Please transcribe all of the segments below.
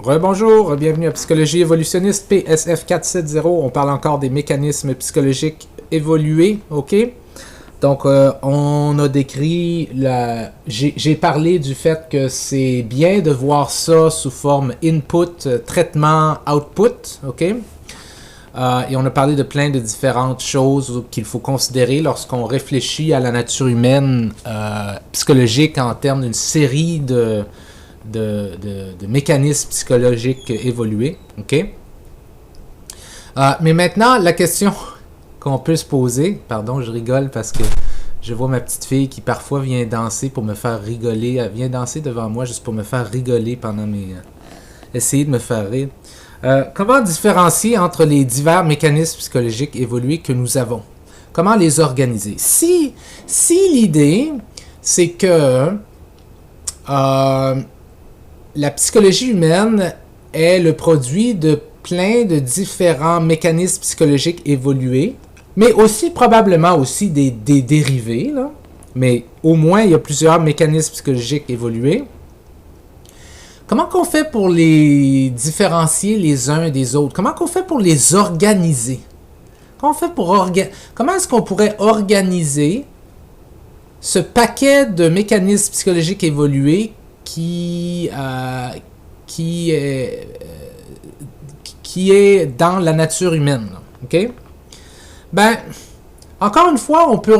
Rebonjour, bienvenue à Psychologie évolutionniste PSF 470. On parle encore des mécanismes psychologiques évolués, ok? Donc, on a décrit, j'ai parlé du fait que c'est bien de voir ça sous forme input, traitement, output, ok? Et on a parlé de plein de différentes choses qu'il faut considérer lorsqu'on réfléchit à la nature humaine psychologique en termes d'une série de mécanismes psychologiques évolués. OK? Mais maintenant, la question qu'on peut se poser, pardon, je rigole parce que je vois ma petite fille qui parfois vient danser pour me faire rigoler. Elle vient danser devant moi juste pour me faire rigoler pendant essayer de me faire rire. Comment différencier entre les divers mécanismes psychologiques évolués que nous avons? Comment les organiser? Si l'idée, c'est que la psychologie humaine est le produit de plein de différents mécanismes psychologiques évolués, mais aussi probablement aussi des dérivés, là. Mais au moins il y a plusieurs mécanismes psychologiques évolués. Comment qu'on fait pour les différencier les uns des autres? Comment qu'on fait pour les organiser? Comment est-ce qu'on pourrait organiser ce paquet de mécanismes psychologiques évolués qui est dans la nature humaine? OK? Ben, encore une fois, on peut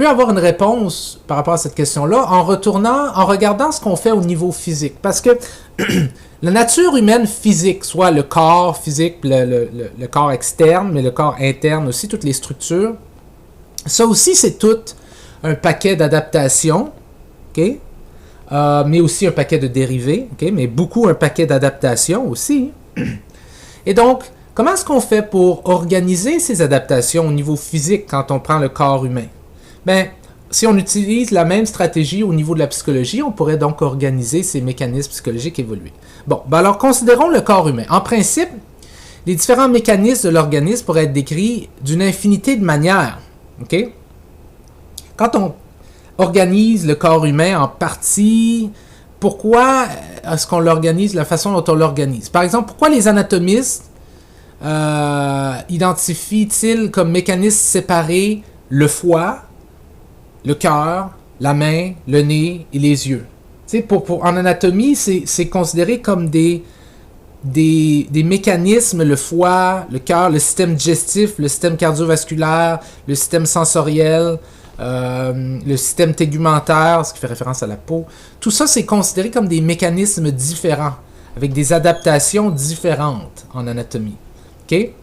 avoir une réponse par rapport à cette question-là en regardant ce qu'on fait au niveau physique. Parce que la nature humaine physique, soit le corps physique, le corps externe, mais le corps interne aussi, toutes les structures, ça aussi, c'est tout un paquet d'adaptations, OK? Mais aussi un paquet de dérivés, okay? Mais beaucoup un paquet d'adaptations aussi. Et donc, comment est-ce qu'on fait pour organiser ces adaptations au niveau physique quand on prend le corps humain? Ben, si on utilise la même stratégie au niveau de la psychologie, on pourrait donc organiser ces mécanismes psychologiques évolués. Bon, ben alors considérons le corps humain. En principe, les différents mécanismes de l'organisme pourraient être décrits d'une infinité de manières. OK? Quand on organise le corps humain en parties, pourquoi est-ce qu'on l'organise de la façon dont on l'organise? Par exemple, pourquoi les anatomistes identifient-ils comme mécanismes séparés le foie, le cœur, la main, le nez et les yeux? En anatomie, c'est considéré comme des mécanismes, le foie, le cœur, le système digestif, le système cardiovasculaire, le système sensoriel, le système tegumentaire, ce qui fait référence à la peau. Tout ça, c'est considéré comme des mécanismes différents, avec des adaptations différentes en anatomie. Okay?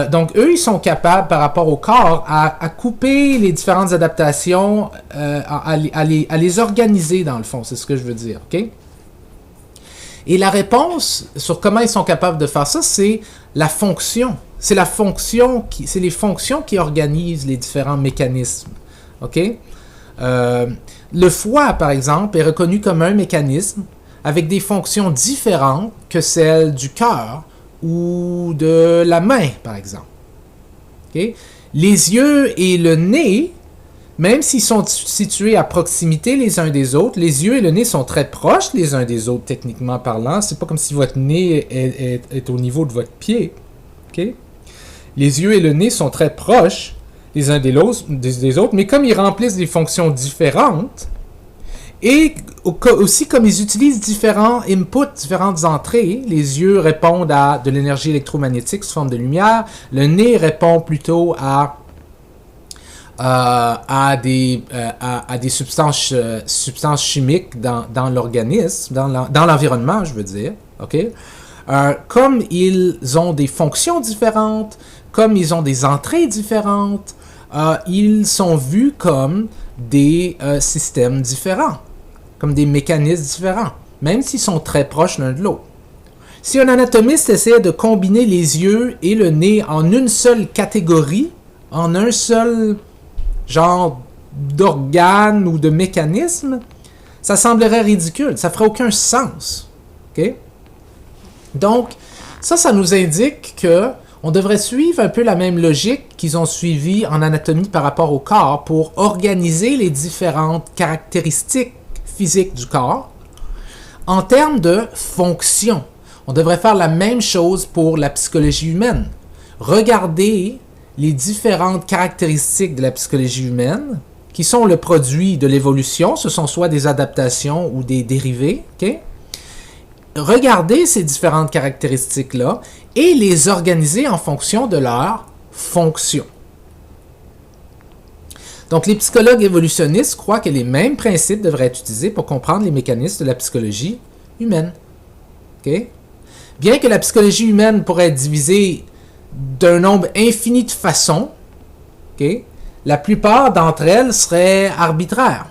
Donc, eux, ils sont capables, par rapport au corps, à couper les différentes adaptations, à les organiser, dans le fond, c'est ce que je veux dire. Okay? Et la réponse sur comment ils sont capables de faire ça, c'est la fonction. C'est les fonctions qui organisent les différents mécanismes. OK? Le foie, par exemple, est reconnu comme un mécanisme avec des fonctions différentes que celles du cœur ou de la main, par exemple. OK? Les yeux et le nez, même s'ils sont situés à proximité les uns des autres, les yeux et le nez sont très proches les uns des autres, techniquement parlant. C'est pas comme si votre nez est au niveau de votre pied. OK? Les yeux et le nez sont très proches les uns des autres, mais comme ils remplissent des fonctions différentes, et aussi comme ils utilisent différents inputs, différentes entrées, les yeux répondent à de l'énergie électromagnétique sous forme de lumière, le nez répond plutôt à des substances chimiques dans l'organisme, dans l'environnement, je veux dire. OK? Comme ils ont des fonctions différentes, comme ils ont des entrées différentes, ils sont vus comme des systèmes différents, comme des mécanismes différents, même s'ils sont très proches l'un de l'autre. Si un anatomiste essaie de combiner les yeux et le nez en une seule catégorie, en un seul genre d'organe ou de mécanisme, ça semblerait ridicule, ça ferait aucun sens. Okay? Donc, ça nous indique que on devrait suivre un peu la même logique qu'ils ont suivie en anatomie par rapport au corps pour organiser les différentes caractéristiques physiques du corps en termes de fonction. On devrait faire la même chose pour la psychologie humaine. Regardez les différentes caractéristiques de la psychologie humaine qui sont le produit de l'évolution. Ce sont soit des adaptations ou des dérivés. Okay? Regardez ces différentes caractéristiques-là et les organiser en fonction de leur fonction. Donc, les psychologues évolutionnistes croient que les mêmes principes devraient être utilisés pour comprendre les mécanismes de la psychologie humaine. Okay? Bien que la psychologie humaine pourrait être divisée d'un nombre infini de façons, okay, la plupart d'entre elles seraient arbitraires.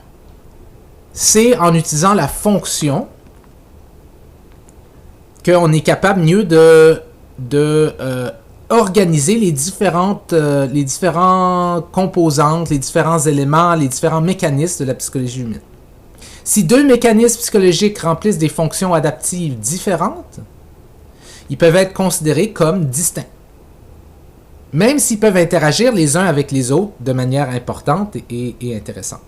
C'est en utilisant la fonction qu'on est capable mieux de organiser les différentes composantes, les différents éléments, les différents mécanismes de la psychologie humaine. Si deux mécanismes psychologiques remplissent des fonctions adaptives différentes, ils peuvent être considérés comme distincts, même s'ils peuvent interagir les uns avec les autres de manière importante et intéressante.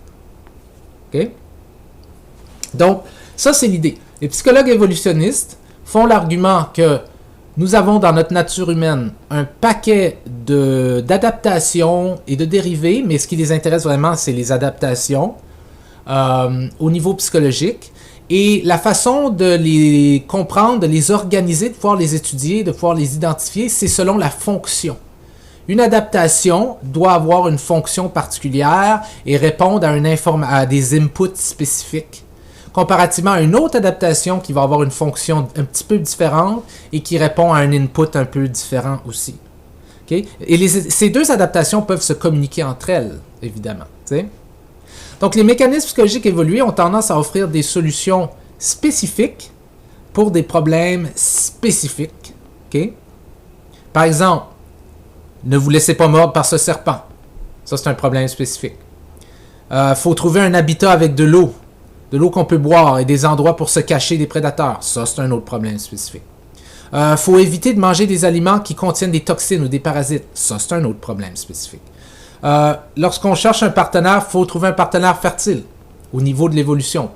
Okay? Donc, ça c'est l'idée. Les psychologues évolutionnistes font l'argument que nous avons dans notre nature humaine un paquet d'adaptations et de dérivés, mais ce qui les intéresse vraiment, c'est les adaptations au niveau psychologique. Et la façon de les comprendre, de les organiser, de pouvoir les étudier, de pouvoir les identifier, c'est selon la fonction. Une adaptation doit avoir une fonction particulière et répondre à des inputs spécifiques, comparativement à une autre adaptation qui va avoir une fonction un petit peu différente et qui répond à un input un peu différent aussi. Okay? Et ces deux adaptations peuvent se communiquer entre elles, évidemment. T'sais? Donc, les mécanismes psychologiques évolués ont tendance à offrir des solutions spécifiques pour des problèmes spécifiques. Okay? Par exemple, ne vous laissez pas mordre par ce serpent. Ça, c'est un problème spécifique. Faut trouver un habitat avec de l'eau qu'on peut boire et des endroits pour se cacher des prédateurs. Ça, c'est un autre problème spécifique. Faut éviter de manger des aliments qui contiennent des toxines ou des parasites. Ça, c'est un autre problème spécifique. Lorsqu'on cherche un partenaire, il faut trouver un partenaire fertile au niveau de l'évolution.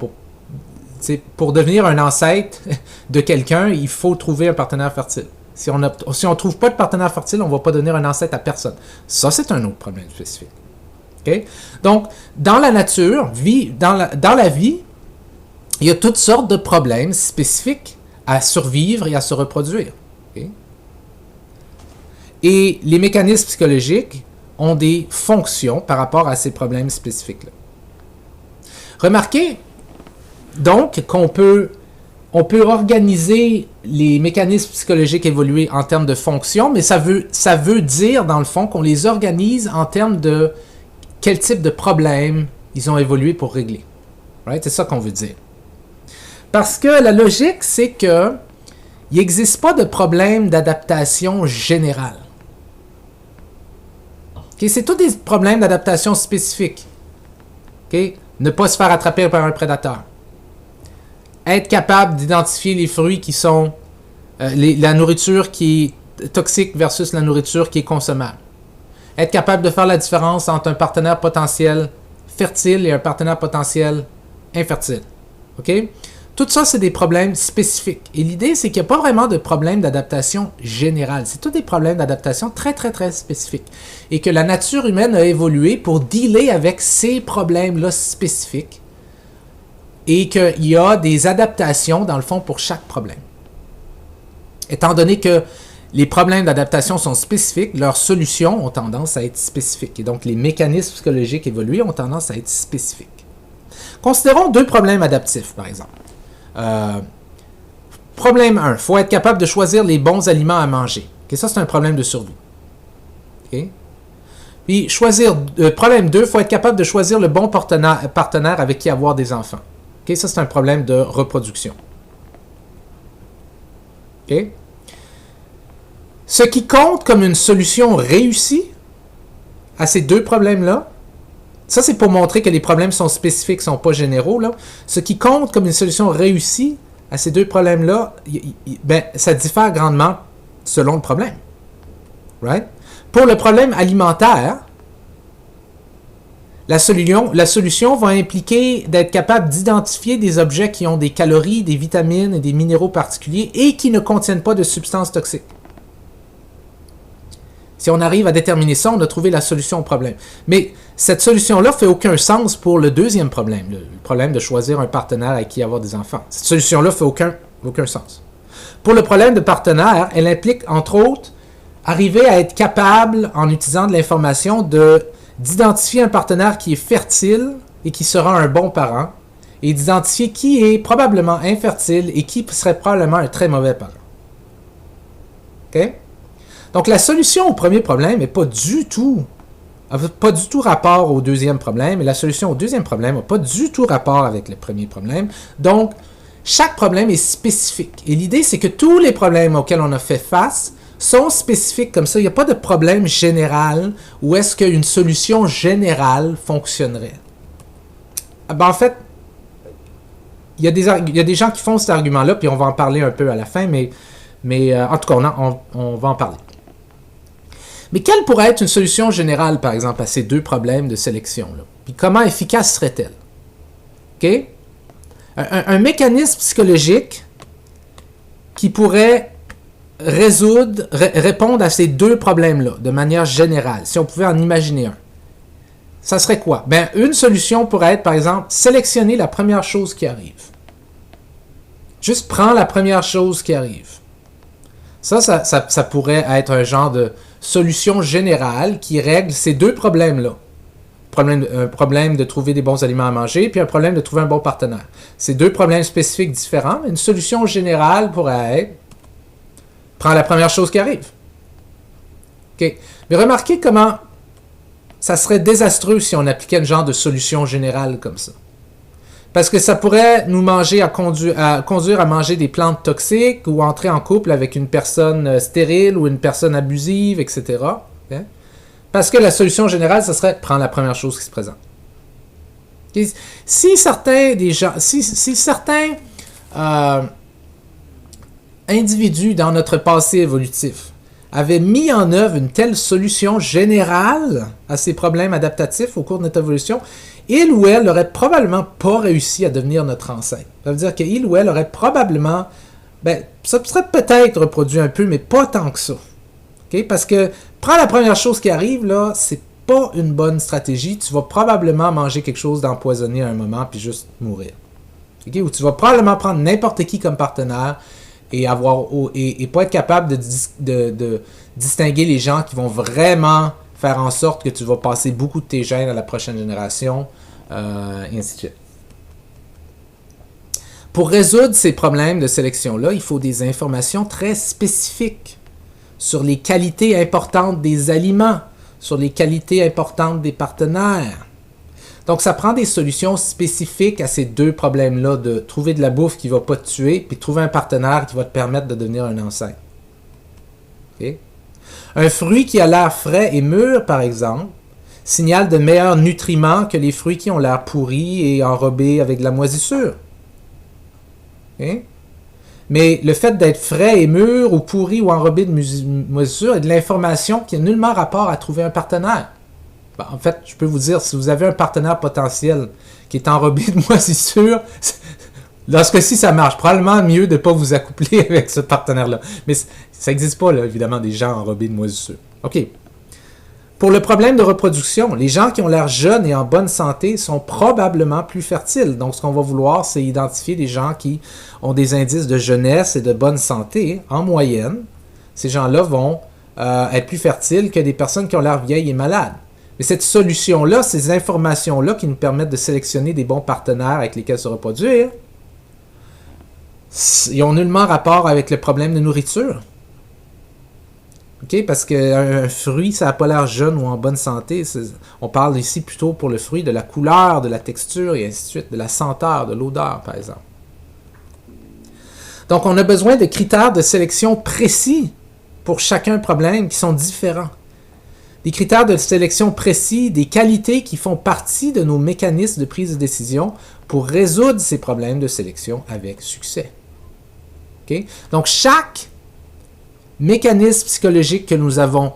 Pour devenir un ancêtre de quelqu'un, il faut trouver un partenaire fertile. Si on ne trouve pas de partenaire fertile, on ne va pas devenir un ancêtre à personne. Ça, c'est un autre problème spécifique. Okay? Donc, dans la nature, dans la vie, il y a toutes sortes de problèmes spécifiques à survivre et à se reproduire. Okay? Et les mécanismes psychologiques ont des fonctions par rapport à ces problèmes spécifiques-là. Remarquez donc qu'on peut organiser les mécanismes psychologiques évolués en termes de fonctions, mais ça veut dire, dans le fond, qu'on les organise en termes de quel type de problème ils ont évolué pour régler. Right? C'est ça qu'on veut dire. Parce que la logique, c'est que il n'existe pas de problème d'adaptation générale. Okay? C'est tous des problèmes d'adaptation spécifiques. Okay? Ne pas se faire attraper par un prédateur. Être capable d'identifier les fruits qui sont la nourriture qui est toxique versus la nourriture qui est consommable. Être capable de faire la différence entre un partenaire potentiel fertile et un partenaire potentiel infertile. OK? Tout ça, c'est des problèmes spécifiques. Et l'idée, c'est qu'il n'y a pas vraiment de problème d'adaptation générale. C'est tous des problèmes d'adaptation très, très, très spécifiques. Et que la nature humaine a évolué pour dealer avec ces problèmes-là spécifiques. Et qu'il y a des adaptations, dans le fond, pour chaque problème. Étant donné que les problèmes d'adaptation sont spécifiques, leurs solutions ont tendance à être spécifiques. Et donc, les mécanismes psychologiques évolués ont tendance à être spécifiques. Considérons deux problèmes adaptifs, par exemple. Problème 1, il faut être capable de choisir les bons aliments à manger. Okay, ça, c'est un problème de survie. Okay? Puis, problème 2, il faut être capable de choisir le bon partenaire avec qui avoir des enfants. Okay, ça, c'est un problème de reproduction. Okay? Ce qui compte comme une solution réussie à ces deux problèmes-là, ça, c'est pour montrer que les problèmes sont spécifiques, ne sont pas généraux. Là. Ce qui compte comme une solution réussie à ces deux problèmes-là, ça diffère grandement selon le problème. Right? Pour le problème alimentaire, La solution va impliquer d'être capable d'identifier des objets qui ont des calories, des vitamines et des minéraux particuliers et qui ne contiennent pas de substances toxiques. Si on arrive à déterminer ça, on a trouvé la solution au problème. Mais cette solution-là ne fait aucun sens pour le deuxième problème, le problème de choisir un partenaire avec qui avoir des enfants. Cette solution-là ne fait aucun sens. Pour le problème de partenaire, elle implique, entre autres, arriver à être capable, en utilisant de l'information, d'identifier un partenaire qui est fertile et qui sera un bon parent, et d'identifier qui est probablement infertile et qui serait probablement un très mauvais parent. OK? Donc, la solution au premier problème n'a pas du tout rapport au deuxième problème, et la solution au deuxième problème n'a pas du tout rapport avec le premier problème. Donc, chaque problème est spécifique. Et l'idée, c'est que tous les problèmes auxquels on a fait face sont spécifiques comme ça. Il n'y a pas de problème général où est-ce qu'une solution générale fonctionnerait. Ben, en fait, il y a des gens qui font cet argument-là, puis on va en parler un peu à la fin, mais en tout cas, on va en parler. Mais quelle pourrait être une solution générale, par exemple, à ces deux problèmes de sélection-là? Puis comment efficace serait-elle? OK? Un mécanisme psychologique qui pourrait répondre à ces deux problèmes-là, de manière générale, si on pouvait en imaginer un. Ça serait quoi? Ben, une solution pourrait être, par exemple, sélectionner la première chose qui arrive. Juste prends la première chose qui arrive. Ça pourrait être un genre de solution générale qui règle ces deux problèmes-là. Un problème de trouver des bons aliments à manger, puis un problème de trouver un bon partenaire. C'est deux problèmes spécifiques différents, mais une solution générale pourrait être prends la première chose qui arrive. OK. Mais remarquez comment ça serait désastreux si on appliquait un genre de solution générale comme ça. Parce que ça pourrait nous conduire à manger des plantes toxiques ou entrer en couple avec une personne stérile ou une personne abusive, etc. Okay? Parce que la solution générale, ce serait prendre la première chose qui se présente. Okay? Si certains individus dans notre passé évolutif avaient mis en œuvre une telle solution générale à ces problèmes adaptatifs au cours de notre évolution, il ou elle n'aurait probablement pas réussi à devenir notre ancêtre. Ça veut dire qu'il ou elle aurait probablement, ça serait peut-être reproduit un peu, mais pas tant que ça. Okay? Parce que prends la première chose qui arrive, là, c'est pas une bonne stratégie. Tu vas probablement manger quelque chose d'empoisonné à un moment puis juste mourir. Okay? Ou tu vas probablement prendre n'importe qui comme partenaire et pas être capable de distinguer les gens qui vont vraiment faire en sorte que tu vas passer beaucoup de tes gènes à la prochaine génération, et ainsi de suite. Pour résoudre ces problèmes de sélection-là, il faut des informations très spécifiques sur les qualités importantes des aliments, sur les qualités importantes des partenaires. Donc, ça prend des solutions spécifiques à ces deux problèmes-là, de trouver de la bouffe qui ne va pas te tuer, puis trouver un partenaire qui va te permettre de devenir un ancêtre. Okay? Un fruit qui a l'air frais et mûr, par exemple, signale de meilleurs nutriments que les fruits qui ont l'air pourris et enrobés avec de la moisissure. Okay? Mais le fait d'être frais et mûr ou pourri ou enrobé de moisissure est de l'information qui n'a nullement rapport à trouver un partenaire. En fait, je peux vous dire, si vous avez un partenaire potentiel qui est enrobé de moisissure, dans ce cas-ci, ça marche. Probablement mieux de ne pas vous accoupler avec ce partenaire-là. Mais ça n'existe pas, là, évidemment, des gens enrobés de moisissure. OK. Pour le problème de reproduction, les gens qui ont l'air jeunes et en bonne santé sont probablement plus fertiles. Donc, ce qu'on va vouloir, c'est identifier des gens qui ont des indices de jeunesse et de bonne santé. En moyenne, ces gens-là vont être plus fertiles que des personnes qui ont l'air vieilles et malades. Mais cette solution-là, ces informations-là qui nous permettent de sélectionner des bons partenaires avec lesquels se reproduire, ils n'ont nullement rapport avec le problème de nourriture. Okay? Parce qu'un fruit, ça n'a pas l'air jeune ou en bonne santé. On parle ici plutôt pour le fruit de la couleur, de la texture et ainsi de suite, de la senteur, de l'odeur, par exemple. Donc, on a besoin de critères de sélection précis pour chacun problème qui sont différents. Des critères de sélection précis, des qualités qui font partie de nos mécanismes de prise de décision pour résoudre ces problèmes de sélection avec succès. Okay? Donc, chaque mécanisme psychologique que nous avons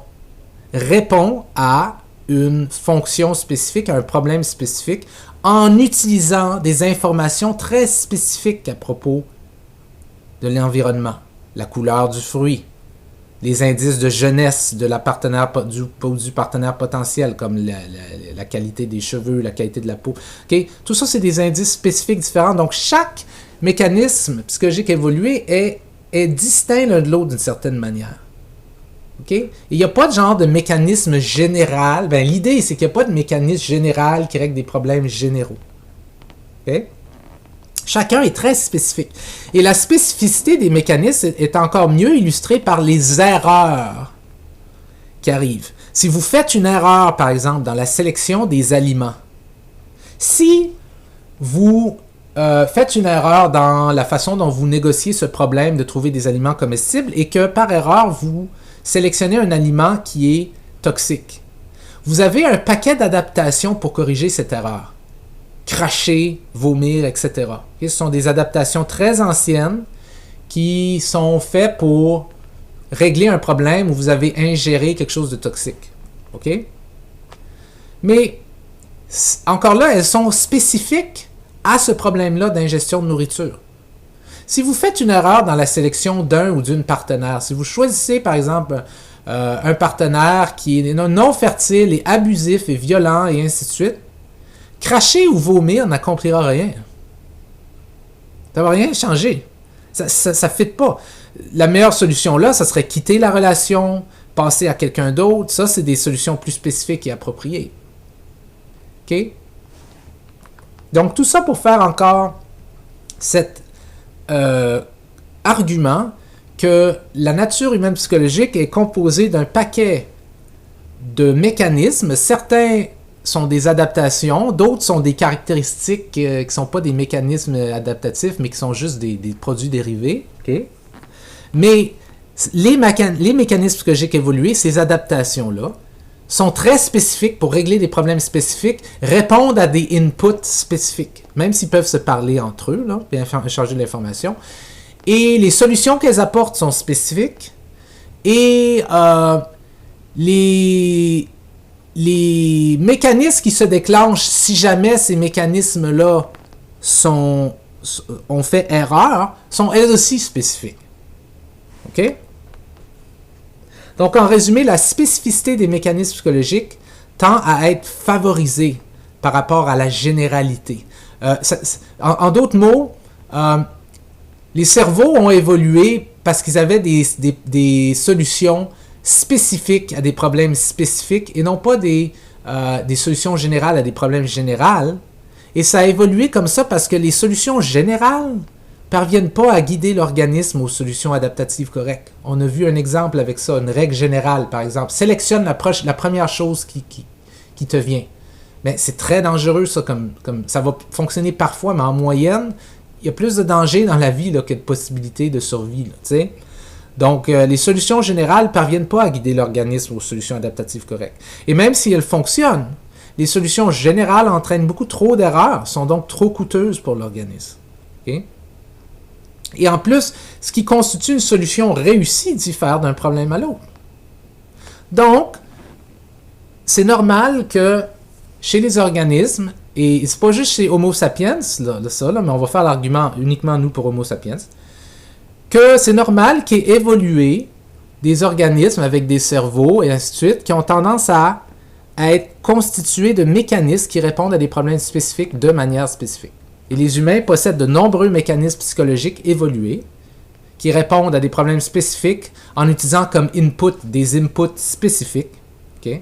répond à une fonction spécifique, un problème spécifique, en utilisant des informations très spécifiques à propos de l'environnement. La couleur du fruit, les indices de jeunesse de du partenaire potentiel, comme la qualité des cheveux, la qualité de la peau. Okay? Tout ça, c'est des indices spécifiques différents. Donc, chaque mécanisme psychologique évolué est distinct l'un de l'autre d'une certaine manière. Okay? Il n'y a pas de genre de mécanisme général. Ben, l'idée, c'est qu'il n'y a pas de mécanisme général qui règle des problèmes généraux. Okay? Chacun est très spécifique. Et la spécificité des mécanismes est encore mieux illustrée par les erreurs qui arrivent. Si vous faites une erreur, par exemple, dans la sélection des aliments, si vous faites une erreur dans la façon dont vous négociez ce problème de trouver des aliments comestibles et que, par erreur, vous sélectionnez un aliment qui est toxique, vous avez un paquet d'adaptations pour corriger cette erreur. Cracher, vomir, etc. Okay? Ce sont des adaptations très anciennes qui sont faites pour régler un problème où vous avez ingéré quelque chose de toxique. Okay? Mais, encore là, elles sont spécifiques à ce problème-là d'ingestion de nourriture. Si vous faites une erreur dans la sélection d'un ou d'une partenaire, si vous choisissez, par exemple, un partenaire qui est non fertile et abusif et violent et ainsi de suite, cracher ou vomir n'accomplira rien. Ça ne va rien changer. Ça ne fit pas. La meilleure solution là, ça serait quitter la relation, passer à quelqu'un d'autre. Ça, c'est des solutions plus spécifiques et appropriées. OK? Donc, tout ça pour faire encore cet argument que la nature humaine psychologique est composée d'un paquet de mécanismes. Certains sont des adaptations, d'autres sont des caractéristiques qui ne sont pas des mécanismes adaptatifs, mais qui sont juste des produits dérivés. Okay? Mais les mécanismes psychologiques évolués, ces adaptations-là, sont très spécifiques pour régler des problèmes spécifiques, répondent à des inputs spécifiques, même s'ils peuvent se parler entre eux, là, et échanger de l'information. Et les solutions qu'elles apportent sont spécifiques, et les mécanismes qui se déclenchent si jamais ces mécanismes-là ont fait erreur sont elles aussi spécifiques. OK? Donc, en résumé, la spécificité des mécanismes psychologiques tend à être favorisée par rapport à la généralité. En d'autres mots, les cerveaux ont évolué parce qu'ils avaient des solutions spécifiques à des problèmes spécifiques et non pas des solutions générales à des problèmes généraux. Et ça a évolué comme ça parce que les solutions générales parviennent pas à guider l'organisme aux solutions adaptatives correctes. On a vu un exemple avec ça, une règle générale par exemple. Sélectionne la première chose qui te vient. Mais c'est très dangereux ça, comme ça va fonctionner parfois, mais en moyenne, il y a plus de danger dans la vie là, que de possibilités de survie. Là, t'sais. Donc, les solutions générales ne parviennent pas à guider l'organisme aux solutions adaptatives correctes. Et même si elles fonctionnent, les solutions générales entraînent beaucoup trop d'erreurs, sont donc trop coûteuses pour l'organisme. Okay? Et en plus, ce qui constitue une solution réussie diffère d'un problème à l'autre. Donc, c'est normal que chez les organismes, et c'est pas juste chez Homo sapiens, là, mais on va faire l'argument uniquement nous pour Homo sapiens, que c'est normal qu'il y ait évolué des organismes avec des cerveaux et ainsi de suite qui ont tendance à être constitués de mécanismes qui répondent à des problèmes spécifiques de manière spécifique. Et les humains possèdent de nombreux mécanismes psychologiques évolués qui répondent à des problèmes spécifiques en utilisant comme input des inputs spécifiques. Okay?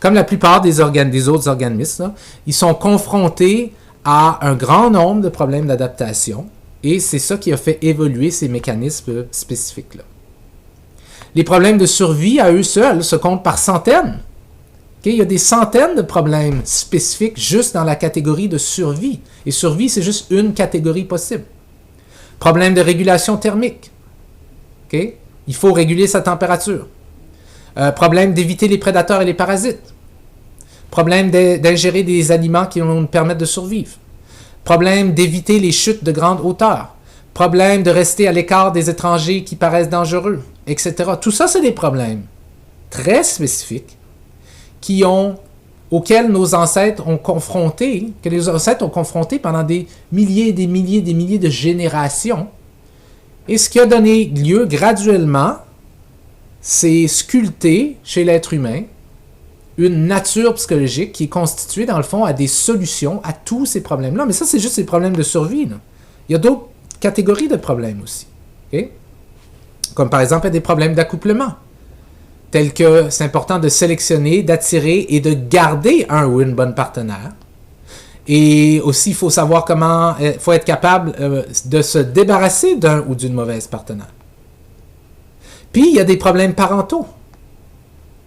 Comme la plupart des autres organismes, là, ils sont confrontés à un grand nombre de problèmes d'adaptation. Et c'est ça qui a fait évoluer ces mécanismes spécifiques-là. Les problèmes de survie, à eux seuls, se comptent par centaines. Okay? Il y a des centaines de problèmes spécifiques juste dans la catégorie de survie. Et survie, c'est juste une catégorie possible. Problème de régulation thermique. Okay? Il faut réguler sa température. Problème d'éviter les prédateurs et les parasites. Problème d'ingérer des aliments qui vont nous permettre de survivre. Problème d'éviter les chutes de grande hauteur. Problème de rester à l'écart des étrangers qui paraissent dangereux, etc. Tout ça, c'est des problèmes très spécifiques auxquels nos ancêtres ont confronté, que les ancêtres ont confronté pendant des milliers et des milliers et des milliers de générations. Et ce qui a donné lieu graduellement, c'est sculpter chez l'être humain une nature psychologique qui est constituée, dans le fond, à des solutions à tous ces problèmes-là. Mais ça, c'est juste des problèmes de survie, là. Il y a d'autres catégories de problèmes aussi. Okay? Comme par exemple, il y a des problèmes d'accouplement, tels que c'est important de sélectionner, d'attirer et de garder un ou une bonne partenaire. Et aussi, il faut savoir comment, il faut être capable de se débarrasser d'un ou d'une mauvaise partenaire. Puis, il y a des problèmes parentaux,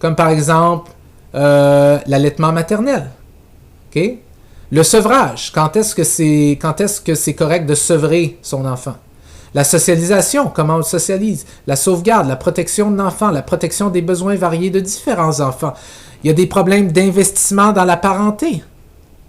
comme par exemple l'allaitement maternel. Okay? Le sevrage, quand est-ce que c'est correct de sevrer son enfant? La socialisation, comment on le socialise? La sauvegarde, la protection de l'enfant, la protection des besoins variés de différents enfants. Il y a des problèmes d'investissement dans la parenté.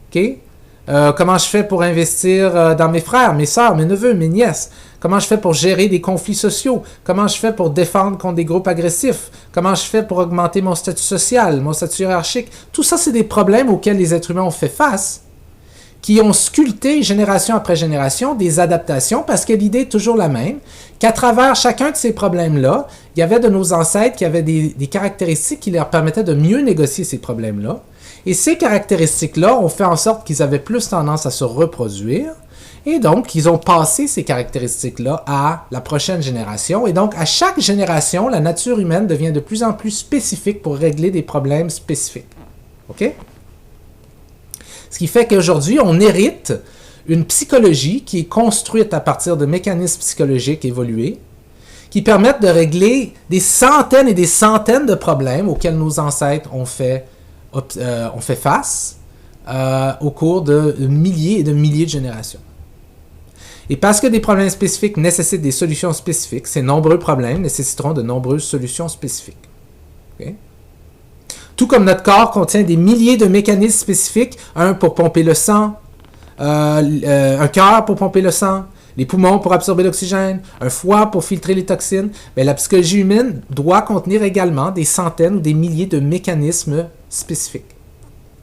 Okay? Comment je fais pour investir dans mes frères, mes sœurs, mes neveux, mes nièces? Comment je fais pour gérer des conflits sociaux? Comment je fais pour défendre contre des groupes agressifs? Comment je fais pour augmenter mon statut social, mon statut hiérarchique? Tout ça, c'est des problèmes auxquels les êtres humains ont fait face, qui ont sculpté génération après génération des adaptations, parce que l'idée est toujours la même, qu'à travers chacun de ces problèmes-là, il y avait de nos ancêtres qui avaient des caractéristiques qui leur permettaient de mieux négocier ces problèmes-là. Et ces caractéristiques-là ont fait en sorte qu'ils avaient plus tendance à se reproduire, et donc ils ont passé ces caractéristiques-là à la prochaine génération. Et donc, à chaque génération, la nature humaine devient de plus en plus spécifique pour régler des problèmes spécifiques. OK? Ce qui fait qu'aujourd'hui, on hérite une psychologie qui est construite à partir de mécanismes psychologiques évolués, qui permettent de régler des centaines et des centaines de problèmes auxquels nos ancêtres ont fait face au cours de milliers et de milliers de générations. Et parce que des problèmes spécifiques nécessitent des solutions spécifiques, ces nombreux problèmes nécessiteront de nombreuses solutions spécifiques. Okay? Tout comme notre corps contient des milliers de mécanismes spécifiques, un pour pomper le sang, un cœur pour pomper le sang, les poumons pour absorber l'oxygène, un foie pour filtrer les toxines, bien, la psychologie humaine doit contenir également des centaines ou des milliers de mécanismes spécifiques.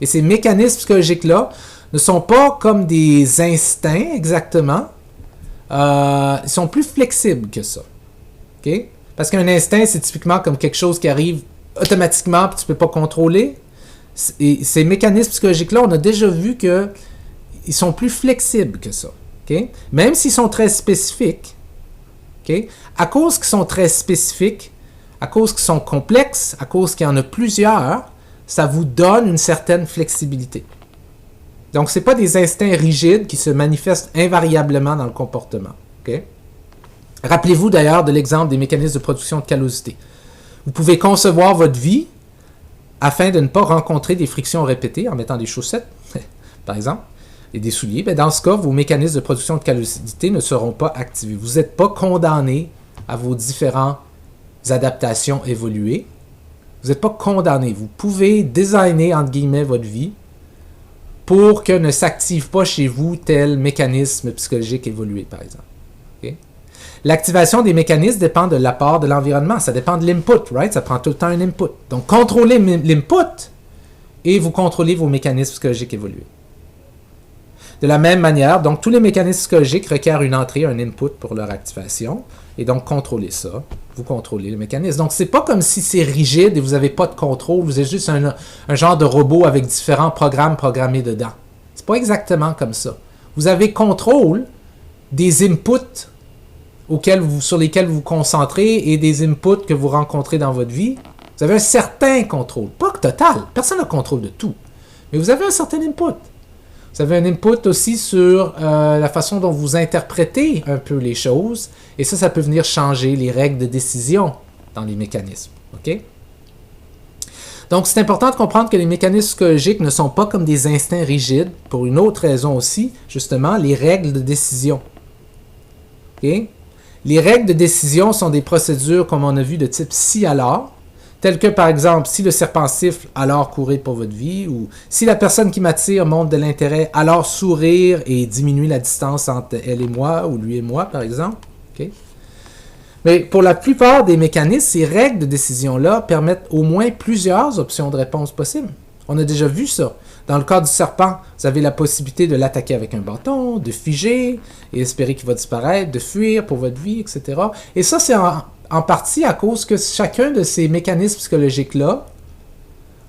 Et ces mécanismes psychologiques-là ne sont pas comme des instincts exactement, ils sont plus flexibles que ça. Okay? Parce qu'un instinct, c'est typiquement comme quelque chose qui arrive automatiquement et tu ne peux pas contrôler. Et ces mécanismes psychologiques-là, on a déjà vu qu'ils sont plus flexibles que ça. Okay? Même s'ils sont très spécifiques, okay? À cause qu'ils sont très spécifiques, à cause qu'ils sont complexes, à cause qu'il y en a plusieurs, ça vous donne une certaine flexibilité. Donc, ce n'est pas des instincts rigides qui se manifestent invariablement dans le comportement. Okay? Rappelez-vous d'ailleurs de l'exemple des mécanismes de production de callosité. Vous pouvez concevoir votre vie afin de ne pas rencontrer des frictions répétées en mettant des chaussettes, par exemple, et des souliers. Bien, dans ce cas, vos mécanismes de production de callosité ne seront pas activés. Vous n'êtes pas condamné à vos différentes adaptations évoluées. Vous n'êtes pas condamné. Vous pouvez designer, entre guillemets, votre vie pour que ne s'active pas chez vous tel mécanisme psychologique évolué, par exemple. Okay? L'activation des mécanismes dépend de l'apport de l'environnement. Ça dépend de l'input, right? Ça prend tout le temps un input. Donc, contrôlez l'input et vous contrôlez vos mécanismes psychologiques évolués. De la même manière, donc, tous les mécanismes psychologiques requièrent une entrée, un input pour leur activation. Et donc, contrôlez ça. Vous contrôlez le mécanisme. Donc, c'est pas comme si c'est rigide et vous n'avez pas de contrôle. Vous êtes juste un genre de robot avec différents programmes programmés dedans. C'est pas exactement comme ça. Vous avez contrôle des inputs sur lesquels vous vous concentrez et des inputs que vous rencontrez dans votre vie. Vous avez un certain contrôle. Pas total. Personne n'a contrôle de tout. Mais vous avez un certain input. Vous avez un input aussi sur la façon dont vous interprétez un peu les choses. Et ça peut venir changer les règles de décision dans les mécanismes. OK? Donc, c'est important de comprendre que les mécanismes psychologiques ne sont pas comme des instincts rigides, pour une autre raison aussi, justement, les règles de décision. OK? Les règles de décision sont des procédures, comme on a vu, de type si alors, telles que, par exemple, si le serpent siffle, alors courez pour votre vie, ou si la personne qui m'attire montre de l'intérêt, alors sourire et diminuer la distance entre elle et moi, ou lui et moi, par exemple. Okay? Mais pour la plupart des mécanismes, ces règles de décision-là permettent au moins plusieurs options de réponse possibles. On a déjà vu ça. Dans le cas du serpent, vous avez la possibilité de l'attaquer avec un bâton, de figer et espérer qu'il va disparaître, de fuir pour votre vie, etc. Et ça, c'est en partie à cause que chacun de ces mécanismes psychologiques-là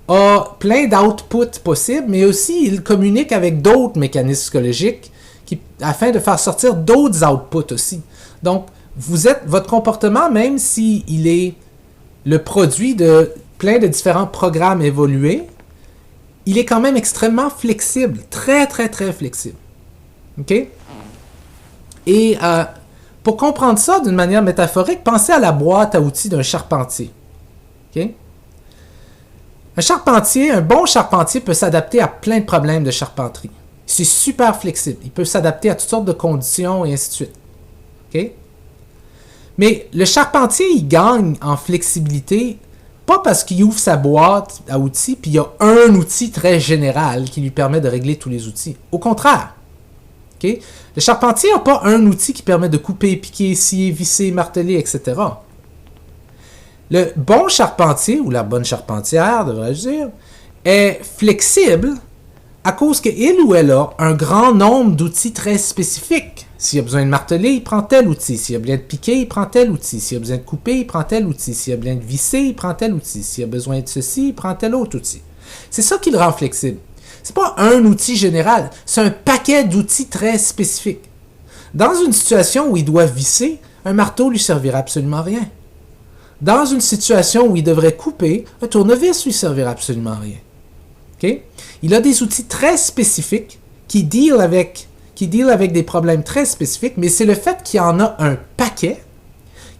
a plein d'outputs possibles, mais aussi il communique avec d'autres mécanismes psychologiques afin de faire sortir d'autres outputs aussi. Donc, votre comportement, même s'il est le produit de plein de différents programmes évolués, il est quand même extrêmement flexible, très, très, très flexible. OK? Et pour comprendre ça d'une manière métaphorique, pensez à la boîte à outils d'un charpentier. OK? Un bon charpentier peut s'adapter à plein de problèmes de charpenterie. C'est super flexible. Il peut s'adapter à toutes sortes de conditions et ainsi de suite. OK? Mais le charpentier, il gagne en flexibilité, pas parce qu'il ouvre sa boîte à outils, puis il y a un outil très général qui lui permet de régler tous les outils. Au contraire. OK? Le charpentier n'a pas un outil qui permet de couper, piquer, scier, visser, marteler, etc. Le bon charpentier, ou la bonne charpentière, devrais-je dire, est flexible à cause qu'il ou elle a un grand nombre d'outils très spécifiques. S'il a besoin de marteler, il prend tel outil. S'il a besoin de piquer, il prend tel outil. S'il a besoin de couper, il prend tel outil. S'il a besoin de visser, il prend tel outil. S'il a besoin de ceci, il prend tel autre outil. C'est ça qui le rend flexible. C'est pas un outil général, c'est un paquet d'outils très spécifiques. Dans une situation où il doit visser, un marteau lui servira absolument à rien. Dans une situation où il devrait couper, un tournevis lui servira absolument à rien. Okay? Il a des outils très spécifiques qui deal avec des problèmes très spécifiques, mais c'est le fait qu'il y en a un paquet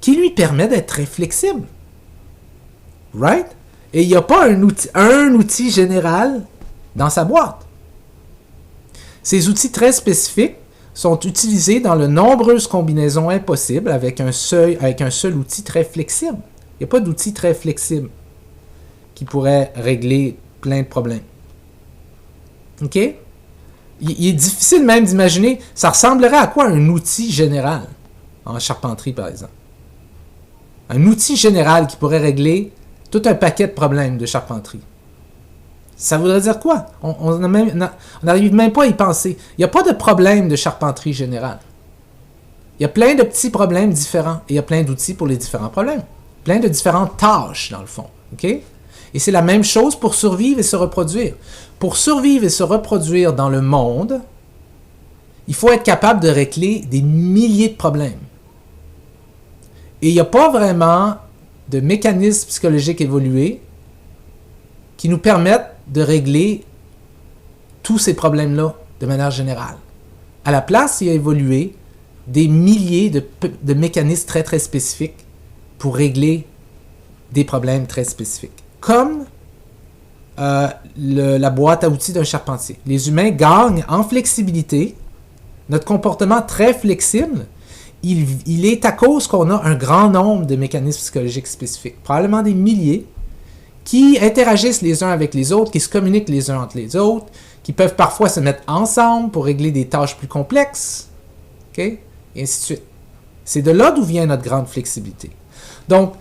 qui lui permet d'être très flexible. Right? Et il n'y a pas un outil général dans sa boîte. Ces outils très spécifiques sont utilisés dans de nombreuses combinaisons impossibles avec un seul outil très flexible. Il n'y a pas d'outil très flexible qui pourrait régler plein de problèmes. OK? Il est difficile même d'imaginer, ça ressemblerait à quoi un outil général en charpenterie, par exemple? Un outil général qui pourrait régler tout un paquet de problèmes de charpenterie. Ça voudrait dire quoi? On n'arrive même pas à y penser. Il n'y a pas de problème de charpenterie générale. Il y a plein de petits problèmes différents et il y a plein d'outils pour les différents problèmes. Plein de différentes tâches, dans le fond. OK? Et c'est la même chose pour survivre et se reproduire. Pour survivre et se reproduire dans le monde, il faut être capable de régler des milliers de problèmes. Et il n'y a pas vraiment de mécanismes psychologiques évolués qui nous permettent de régler tous ces problèmes-là de manière générale. À la place, il y a évolué des milliers de mécanismes très, très spécifiques pour régler des problèmes très spécifiques. Comme la boîte à outils d'un charpentier. Les humains gagnent en flexibilité. Notre comportement très flexible, il est à cause qu'on a un grand nombre de mécanismes psychologiques spécifiques, probablement des milliers, qui interagissent les uns avec les autres, qui se communiquent les uns entre les autres, qui peuvent parfois se mettre ensemble pour régler des tâches plus complexes, okay? Et ainsi de suite. C'est de là d'où vient notre grande flexibilité. Donc,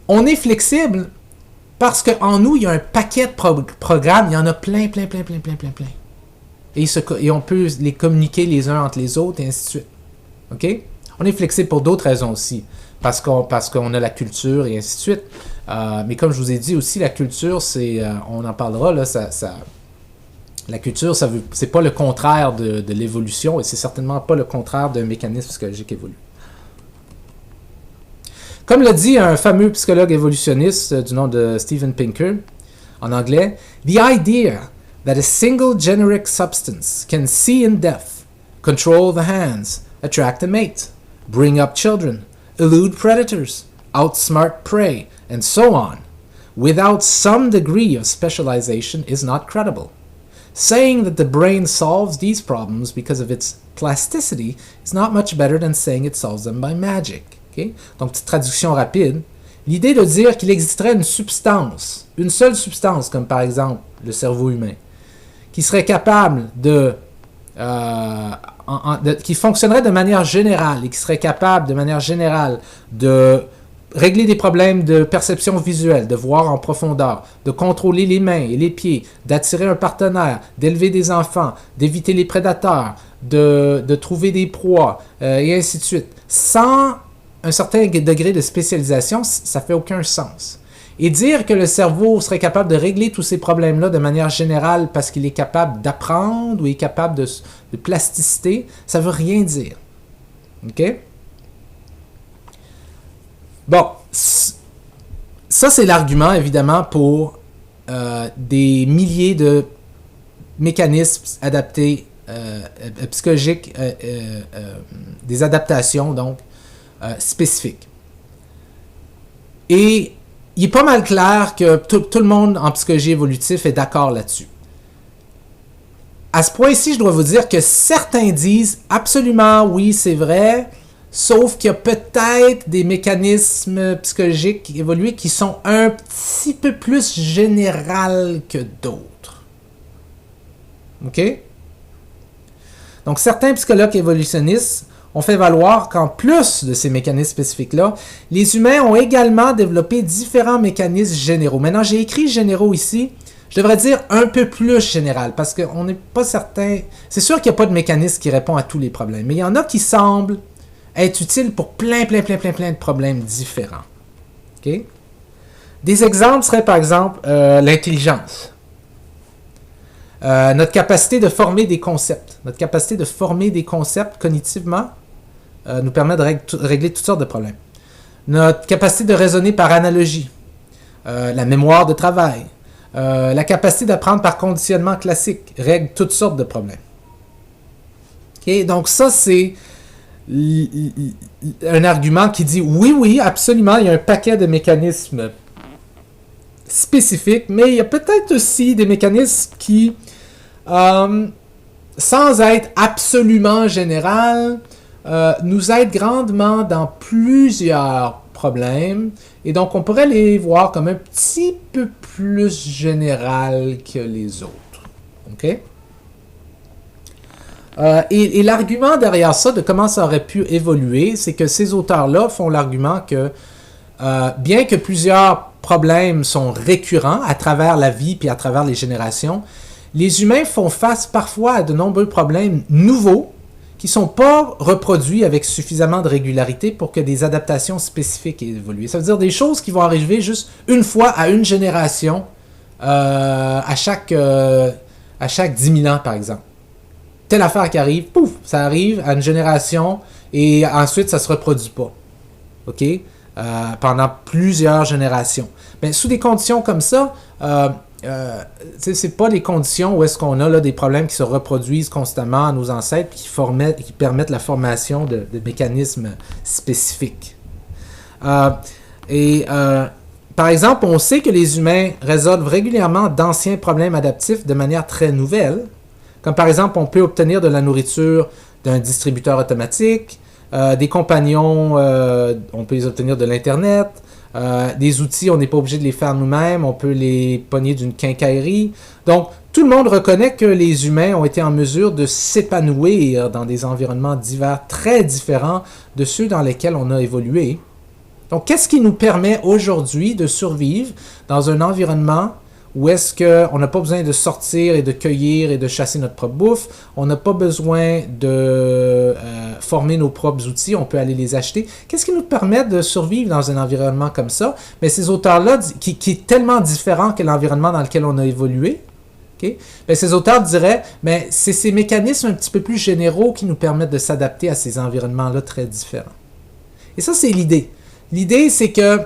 on est flexible parce qu'en nous, il y a un paquet de programmes, il y en a plein. Et on peut les communiquer les uns entre les autres, et ainsi de suite. OK? On est flexible pour d'autres raisons aussi, parce qu'on a la culture, et ainsi de suite. Mais comme je vous ai dit aussi, la culture, on en parlera, là, la culture, c'est pas le contraire de l'évolution, et c'est certainement pas le contraire d'un mécanisme psychologique évolué. Comme l'a dit un fameux psychologue évolutionniste du nom de Steven Pinker, en anglais, « The idea that a single generic substance can see in depth, control the hands, attract a mate, bring up children, elude predators, outsmart prey, and so on, without some degree of specialization is not credible. Saying that the brain solves these problems because of its plasticity is not much better than saying it solves them by magic. » Okay? Donc, petite traduction rapide. L'idée de dire qu'il existerait une seule substance, comme par exemple le cerveau humain, qui serait capable de qui fonctionnerait de manière générale et qui serait capable de manière générale de régler des problèmes de perception visuelle, de voir en profondeur, de contrôler les mains et les pieds, d'attirer un partenaire, d'élever des enfants, d'éviter les prédateurs, de trouver des proies, et ainsi de suite. Sans un certain degré de spécialisation, ça fait aucun sens. Et dire que le cerveau serait capable de régler tous ces problèmes-là de manière générale parce qu'il est capable d'apprendre ou est capable de plasticité, ça veut rien dire. OK? Bon, ça c'est l'argument évidemment pour des milliers de mécanismes adaptés, psychologiques, des adaptations donc spécifiques. Et il est pas mal clair que tout le monde en psychologie évolutive est d'accord là-dessus. À ce point-ci, je dois vous dire que certains disent absolument oui, c'est vrai, sauf qu'il y a peut-être des mécanismes psychologiques évolués qui sont un petit peu plus généraux que d'autres. OK? Donc, certains psychologues évolutionnistes ont fait valoir qu'en plus de ces mécanismes spécifiques-là, les humains ont également développé différents mécanismes généraux. Maintenant, j'ai écrit généraux ici. Je devrais dire un peu plus général, parce qu'on n'est pas certain. C'est sûr qu'il n'y a pas de mécanisme qui répond à tous les problèmes, mais il y en a qui semblent être utiles pour plein de problèmes différents. OK? Des exemples seraient par exemple l'intelligence. Notre capacité de former des concepts. Notre capacité de former des concepts cognitivement nous permet de régler toutes sortes de problèmes. Notre capacité de raisonner par analogie. La mémoire de travail. La capacité d'apprendre par conditionnement classique règle toutes sortes de problèmes. Okay? Donc ça, c'est un argument qui dit oui, absolument, il y a un paquet de mécanismes spécifiques, mais il y a peut-être aussi des mécanismes qui, sans être absolument général, nous aident grandement dans plusieurs problèmes, et donc on pourrait les voir comme un petit peu plus général que les autres. OK? Et l'argument derrière ça, de comment ça aurait pu évoluer, c'est que ces auteurs-là font l'argument que, bien que plusieurs problèmes sont récurrents à travers la vie puis à travers les générations, les humains font face parfois à de nombreux problèmes nouveaux qui ne sont pas reproduits avec suffisamment de régularité pour que des adaptations spécifiques aient évolué. Ça veut dire des choses qui vont arriver juste une fois à une génération, à chaque 10 000 ans, par exemple. Telle affaire qui arrive, pouf, ça arrive à une génération et ensuite ça ne se reproduit pas. OK? Pendant plusieurs générations. Mais sous des conditions comme ça, c'est pas des conditions où est-ce qu'on a là, des problèmes qui se reproduisent constamment à nos ancêtres qui permettent la formation de mécanismes spécifiques. Par exemple, on sait que les humains résolvent régulièrement d'anciens problèmes adaptifs de manière très nouvelle. Comme par exemple, on peut obtenir de la nourriture d'un distributeur automatique, des compagnons, on peut les obtenir de l'Internet, des outils, on n'est pas obligé de les faire nous-mêmes, on peut les pogner d'une quincaillerie. Donc, tout le monde reconnaît que les humains ont été en mesure de s'épanouir dans des environnements divers très différents de ceux dans lesquels on a évolué. Donc, qu'est-ce qui nous permet aujourd'hui de survivre dans un environnement où est-ce qu'on n'a pas besoin de sortir et de cueillir et de chasser notre propre bouffe, on n'a pas besoin de former nos propres outils, on peut aller les acheter. Qu'est-ce qui nous permet de survivre dans un environnement comme ça? Mais ces auteurs-là, qui est tellement différent que l'environnement dans lequel on a évolué, okay? Mais ces auteurs diraient, mais c'est ces mécanismes un petit peu plus généraux qui nous permettent de s'adapter à ces environnements-là très différents. Et ça, c'est l'idée. L'idée, c'est que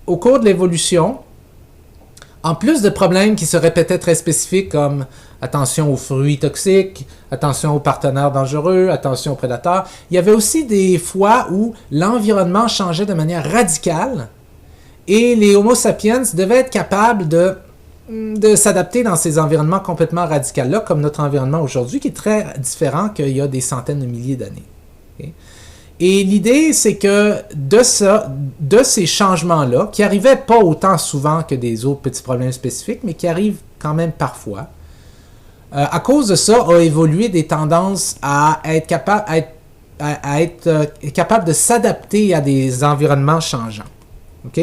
au cours de l'évolution, en plus de problèmes qui se répétaient très spécifiques comme attention aux fruits toxiques, attention aux partenaires dangereux, attention aux prédateurs, il y avait aussi des fois où l'environnement changeait de manière radicale et les Homo sapiens devaient être capables de s'adapter dans ces environnements complètement radicaux-là, comme notre environnement aujourd'hui, qui est très différent qu'il y a des centaines de milliers d'années. Okay? Et l'idée, c'est que de ces changements-là, qui n'arrivaient pas autant souvent que des autres petits problèmes spécifiques, mais qui arrivent quand même parfois, à cause de ça, a évolué des tendances à être capable de s'adapter à des environnements changeants. OK?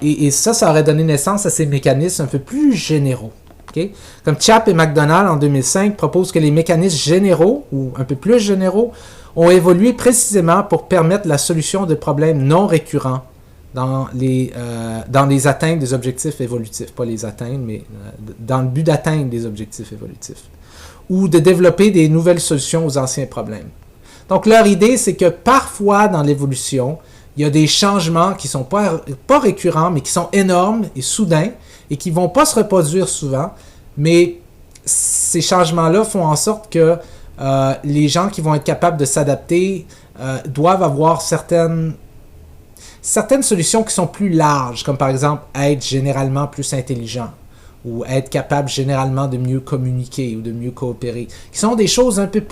Et ça aurait donné naissance à ces mécanismes un peu plus généraux. Okay? Comme Chapp et McDonald en 2005 proposent que les mécanismes généraux, ou un peu plus généraux, ont évolué précisément pour permettre la solution de problèmes non récurrents dans les atteintes des objectifs évolutifs. Pas les atteindre, mais dans le but d'atteindre des objectifs évolutifs. Ou de développer des nouvelles solutions aux anciens problèmes. Donc leur idée, c'est que parfois dans l'évolution, il y a des changements qui ne sont pas récurrents, mais qui sont énormes et soudains, et qui ne vont pas se reproduire souvent, mais ces changements-là font en sorte que les gens qui vont être capables de s'adapter doivent avoir certaines solutions qui sont plus larges, comme par exemple être généralement plus intelligent, ou être capable généralement de mieux communiquer ou de mieux coopérer, qui sont des choses un peu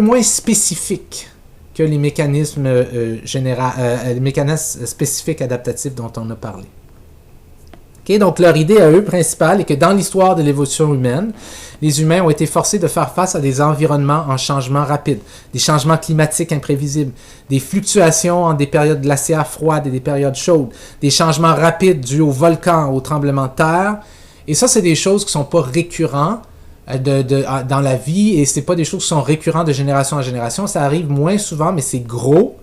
moins spécifiques que les mécanismes les mécanismes spécifiques adaptatifs dont on a parlé. Okay, donc leur idée à eux principale est que dans l'histoire de l'évolution humaine, les humains ont été forcés de faire face à des environnements en changement rapide, des changements climatiques imprévisibles, des fluctuations entre des périodes glaciaires froides et des périodes chaudes, des changements rapides dus aux volcans, aux tremblements de terre. Et ça, c'est des choses qui ne sont pas récurrentes dans la vie, et c'est pas des choses qui sont récurrentes de génération en génération. Ça arrive moins souvent, mais c'est gros.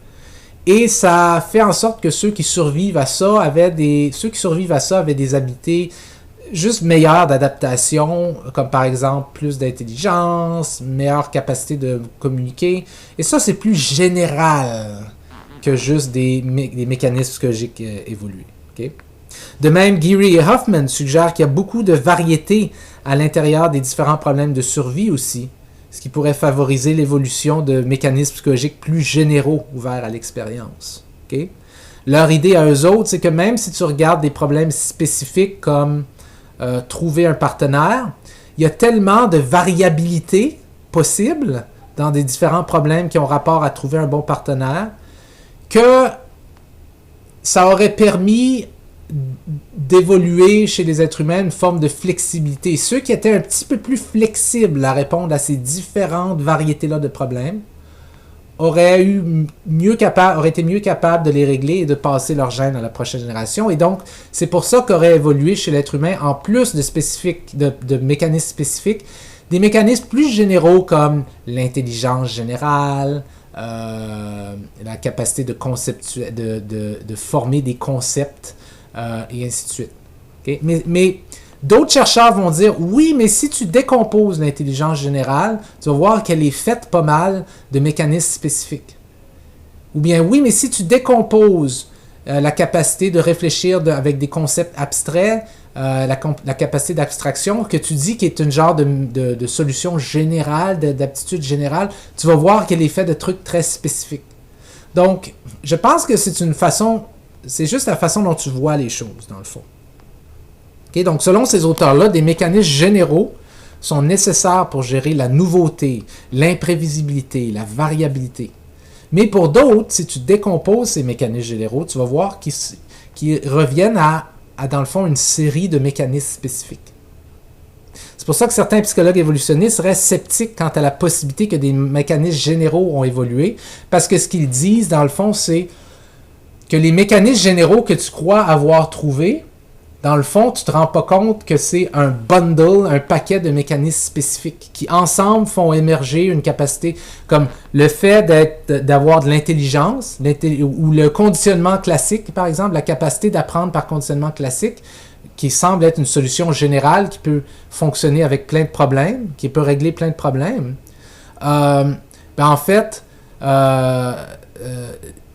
Et ça fait en sorte que ceux qui survivent à ça avaient des habiletés juste meilleures d'adaptation, comme par exemple plus d'intelligence, meilleure capacité de communiquer. Et ça, c'est plus général que juste des mécanismes psychologiques évolués. Okay? De même, Geary et Hoffman suggèrent qu'il y a beaucoup de variété à l'intérieur des différents problèmes de survie aussi, ce qui pourrait favoriser l'évolution de mécanismes psychologiques plus généraux ouverts à l'expérience. Okay? Leur idée à eux autres, c'est que même si tu regardes des problèmes spécifiques comme trouver un partenaire, il y a tellement de variabilité possible dans des différents problèmes qui ont rapport à trouver un bon partenaire que ça aurait permis d'évoluer chez les êtres humains une forme de flexibilité. Ceux qui étaient un petit peu plus flexibles à répondre à ces différentes variétés-là de problèmes auraient été mieux capables de les régler et de passer leur gène à la prochaine génération. Et donc, c'est pour ça qu'aurait évolué chez l'être humain, en plus de mécanismes spécifiques, des mécanismes plus généraux comme l'intelligence générale, la capacité de former des concepts, et ainsi de suite. Okay? Mais d'autres chercheurs vont dire, oui, mais si tu décomposes l'intelligence générale, tu vas voir qu'elle est faite pas mal de mécanismes spécifiques. Ou bien, oui, mais si tu décomposes la capacité de réfléchir avec des concepts abstraits, la capacité d'abstraction, que tu dis qui est une genre de solution générale, d'aptitude générale, tu vas voir qu'elle est faite de trucs très spécifiques. Donc, je pense que c'est juste la façon dont tu vois les choses, dans le fond. Okay? Donc, selon ces auteurs-là, des mécanismes généraux sont nécessaires pour gérer la nouveauté, l'imprévisibilité, la variabilité. Mais pour d'autres, si tu décomposes ces mécanismes généraux, tu vas voir qu'ils reviennent à, dans le fond, une série de mécanismes spécifiques. C'est pour ça que certains psychologues évolutionnistes seraient sceptiques quant à la possibilité que des mécanismes généraux ont évolué, parce que ce qu'ils disent, dans le fond, c'est que les mécanismes généraux que tu crois avoir trouvés, dans le fond, tu ne te rends pas compte que c'est un bundle, un paquet de mécanismes spécifiques qui, ensemble, font émerger une capacité comme le fait d'avoir de l'intelligence, ou le conditionnement classique, par exemple, la capacité d'apprendre par conditionnement classique, qui semble être une solution générale qui peut fonctionner avec plein de problèmes, qui peut régler plein de problèmes. En fait,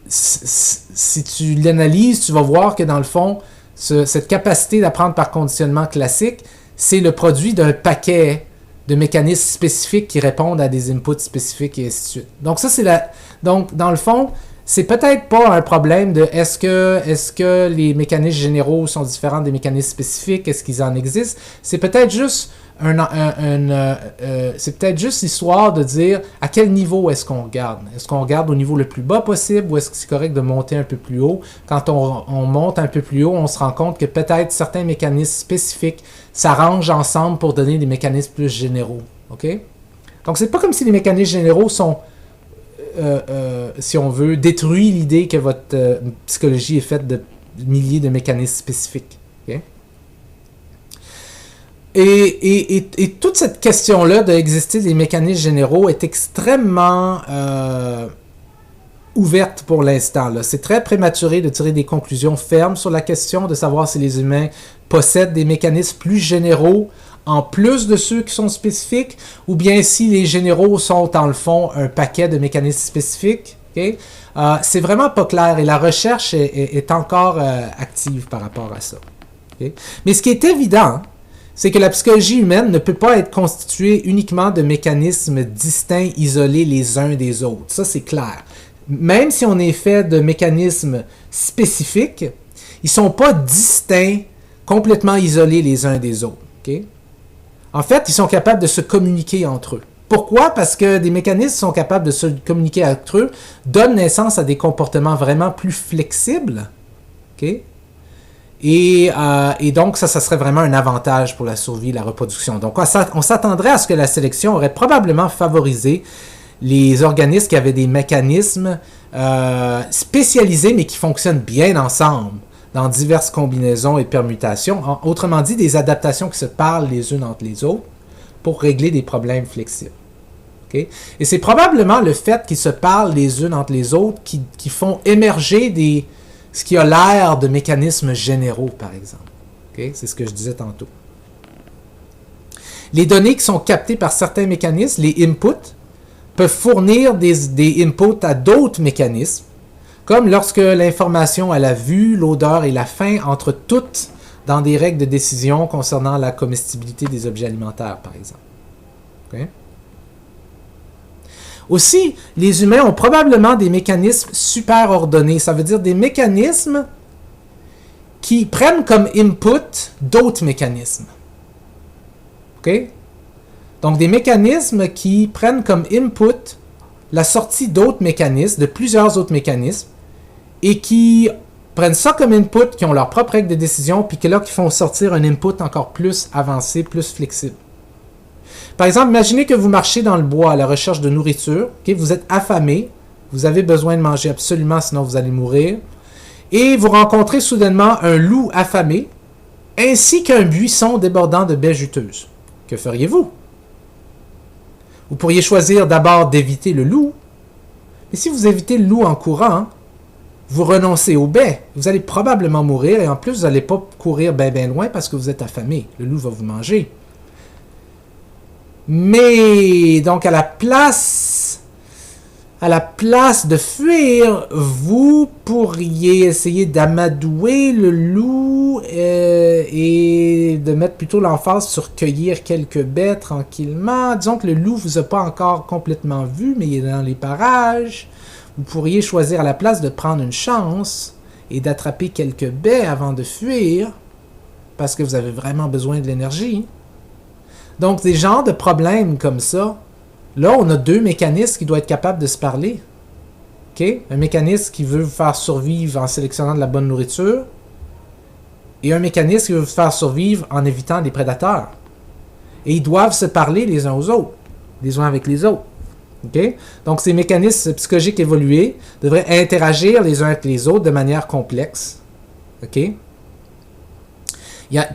si tu l'analyses, tu vas voir que dans le fond, cette capacité d'apprendre par conditionnement classique, c'est le produit d'un paquet de mécanismes spécifiques qui répondent à des inputs spécifiques et ainsi de suite. Donc ça, donc dans le fond, c'est peut-être pas un problème de est-ce que les mécanismes généraux sont différents des mécanismes spécifiques, est-ce qu'ils en existent. C'est peut-être juste c'est peut-être juste histoire de dire à quel niveau est-ce qu'on regarde. Est-ce qu'on regarde au niveau le plus bas possible ou est-ce que c'est correct de monter un peu plus haut? Quand on monte un peu plus haut, on se rend compte que peut-être certains mécanismes spécifiques s'arrangent ensemble pour donner des mécanismes plus généraux. OK? Donc, c'est pas comme si les mécanismes généraux sont, si on veut, détruit l'idée que votre psychologie est faite de milliers de mécanismes spécifiques. OK? Et toute cette question-là d'exister des mécanismes généraux est extrêmement ouverte pour l'instant. C'est très prématuré de tirer des conclusions fermes sur la question de savoir si les humains possèdent des mécanismes plus généraux en plus de ceux qui sont spécifiques, ou bien si les généraux sont, dans le fond, un paquet de mécanismes spécifiques. Okay? C'est vraiment pas clair et la recherche est encore active par rapport à ça. Okay? Mais ce qui est évident, c'est que la psychologie humaine ne peut pas être constituée uniquement de mécanismes distincts, isolés les uns des autres. Ça, c'est clair. Même si on est fait de mécanismes spécifiques, ils ne sont pas distincts, complètement isolés les uns des autres. Okay? En fait, ils sont capables de se communiquer entre eux. Pourquoi? Parce que des mécanismes sont capables de se communiquer entre eux, donnent naissance à des comportements vraiment plus flexibles. Okay? Et donc, ça serait vraiment un avantage pour la survie et la reproduction. Donc, on s'attendrait à ce que la sélection aurait probablement favorisé les organismes qui avaient des mécanismes spécialisés, mais qui fonctionnent bien ensemble, dans diverses combinaisons et permutations. Autrement dit, des adaptations qui se parlent les unes entre les autres pour régler des problèmes flexibles. Okay? Et c'est probablement le fait qu'ils se parlent les unes entre les autres qui font émerger ce qui a l'air de mécanismes généraux, par exemple. Okay? C'est ce que je disais tantôt. Les données qui sont captées par certains mécanismes, les inputs, peuvent fournir des inputs à d'autres mécanismes, comme lorsque l'information à la vue, l'odeur et la faim entrent toutes dans des règles de décision concernant la comestibilité des objets alimentaires, par exemple. Okay? Aussi, les humains ont probablement des mécanismes super ordonnés. Ça veut dire des mécanismes qui prennent comme input d'autres mécanismes. OK? Donc, des mécanismes qui prennent comme input la sortie d'autres mécanismes, de plusieurs autres mécanismes, et qui prennent ça comme input, qui ont leur propre règle de décision, puis que là, qui font sortir un input encore plus avancé, plus flexible. Par exemple, imaginez que vous marchez dans le bois à la recherche de nourriture, okay? Vous êtes affamé, vous avez besoin de manger absolument, sinon vous allez mourir, et vous rencontrez soudainement un loup affamé, ainsi qu'un buisson débordant de baies juteuses. Que feriez-vous? Vous pourriez choisir d'abord d'éviter le loup, mais si vous évitez le loup en courant, vous renoncez aux baies, vous allez probablement mourir, et en plus, vous n'allez pas courir bien loin parce que vous êtes affamé. Le loup va vous manger. Mais, donc, à la place de fuir, vous pourriez essayer d'amadouer le loup et de mettre plutôt l'emphase sur cueillir quelques baies tranquillement. Disons que le loup ne vous a pas encore complètement vu, mais il est dans les parages. Vous pourriez choisir à la place de prendre une chance et d'attraper quelques baies avant de fuir, parce que vous avez vraiment besoin de l'énergie. Donc, des genres de problèmes comme ça, là, on a deux mécanismes qui doivent être capables de se parler. Okay? Un mécanisme qui veut vous faire survivre en sélectionnant de la bonne nourriture et un mécanisme qui veut vous faire survivre en évitant des prédateurs. Et ils doivent se parler les uns aux autres, les uns avec les autres. Okay? Donc, ces mécanismes psychologiques évolués devraient interagir les uns avec les autres de manière complexe. OK?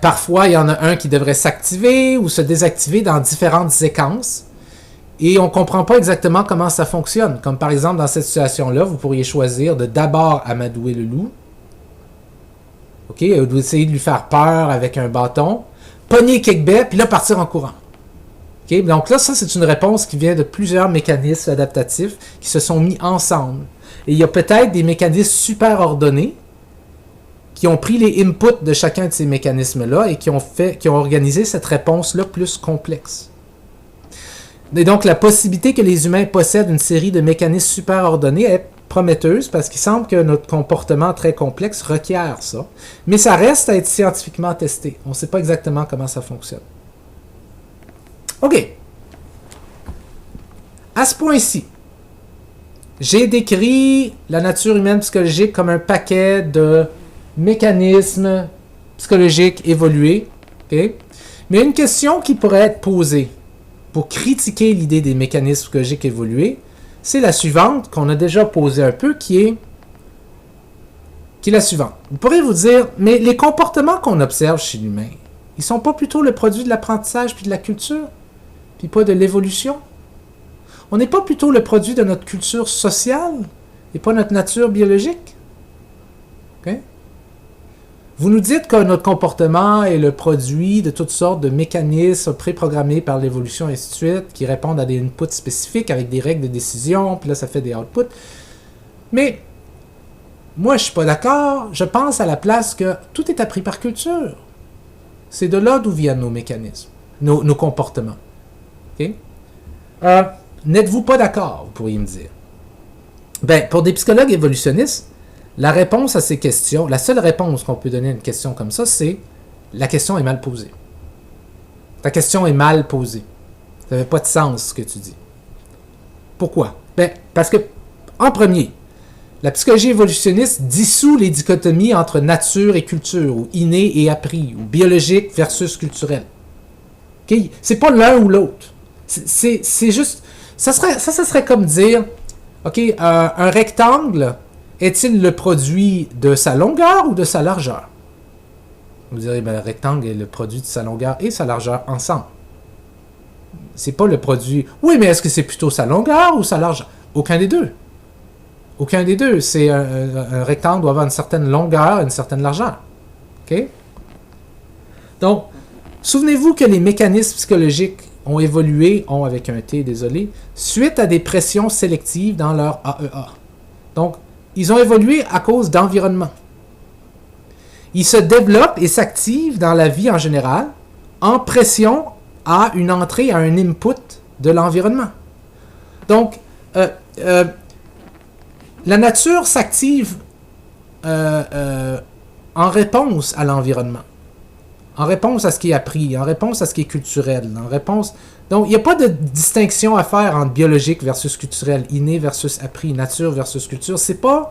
Parfois, il y en a un qui devrait s'activer ou se désactiver dans différentes séquences. Et on ne comprend pas exactement comment ça fonctionne. Comme par exemple, dans cette situation-là, vous pourriez choisir de d'abord amadouer le loup. OK? Ou d'essayer de lui faire peur avec un bâton. Pogner quelques baies, puis là, partir en courant. OK? Donc là, ça, c'est une réponse qui vient de plusieurs mécanismes adaptatifs qui se sont mis ensemble. Et il y a peut-être des mécanismes super ordonnés qui ont pris les inputs de chacun de ces mécanismes-là et qui ont organisé cette réponse-là plus complexe. Et donc, la possibilité que les humains possèdent une série de mécanismes super ordonnés est prometteuse parce qu'il semble que notre comportement très complexe requiert ça. Mais ça reste à être scientifiquement testé. On ne sait pas exactement comment ça fonctionne. OK. À ce point-ci, j'ai décrit la nature humaine psychologique comme un paquet de mécanismes psychologiques évolués. Okay? Mais une question qui pourrait être posée pour critiquer l'idée des mécanismes psychologiques évolués, c'est la suivante, qu'on a déjà posée un peu, qui est la suivante. Vous pourrez vous dire, mais les comportements qu'on observe chez l'humain, ils sont pas plutôt le produit de l'apprentissage puis de la culture, puis pas de l'évolution? On n'est pas plutôt le produit de notre culture sociale et pas notre nature biologique? Okay? Vous nous dites que notre comportement est le produit de toutes sortes de mécanismes préprogrammés par l'évolution et ainsi de suite, qui répondent à des inputs spécifiques avec des règles de décision, puis là ça fait des outputs. Mais moi je suis pas d'accord, je pense à la place que tout est appris par culture. C'est de là d'où viennent nos mécanismes, nos comportements. Okay? N'êtes-vous pas d'accord, vous pourriez me dire? Ben, pour des psychologues évolutionnistes, la réponse à ces questions, la seule réponse qu'on peut donner à une question comme ça, c'est la question est mal posée. Ta question est mal posée. Ça n'avait pas de sens ce que tu dis. Pourquoi? Ben, parce que, en premier, la psychologie évolutionniste dissout les dichotomies entre nature et culture, ou inné et appris, ou biologique versus culturel. Okay? C'est pas l'un ou l'autre. C'est juste... Ça serait comme dire, OK, un rectangle est-il le produit de sa longueur ou de sa largeur? Vous direz, ben, le rectangle est le produit de sa longueur et sa largeur ensemble. C'est pas le produit... Oui, mais est-ce que c'est plutôt sa longueur ou sa largeur? Aucun des deux. Aucun des deux. C'est un rectangle doit avoir une certaine longueur et une certaine largeur. OK? Donc, souvenez-vous que les mécanismes psychologiques ont évolué, avec un T, désolé, suite à des pressions sélectives dans leur AEA. Donc, ils ont évolué à cause d'environnement. Ils se développent et s'activent dans la vie en général en pression à une entrée, à un input de l'environnement. Donc, la nature s'active en réponse à l'environnement, en réponse à ce qui est appris, en réponse à ce qui est culturel, en réponse... Donc, il n'y a pas de distinction à faire entre biologique versus culturel, inné versus appris, nature versus culture. C'est pas...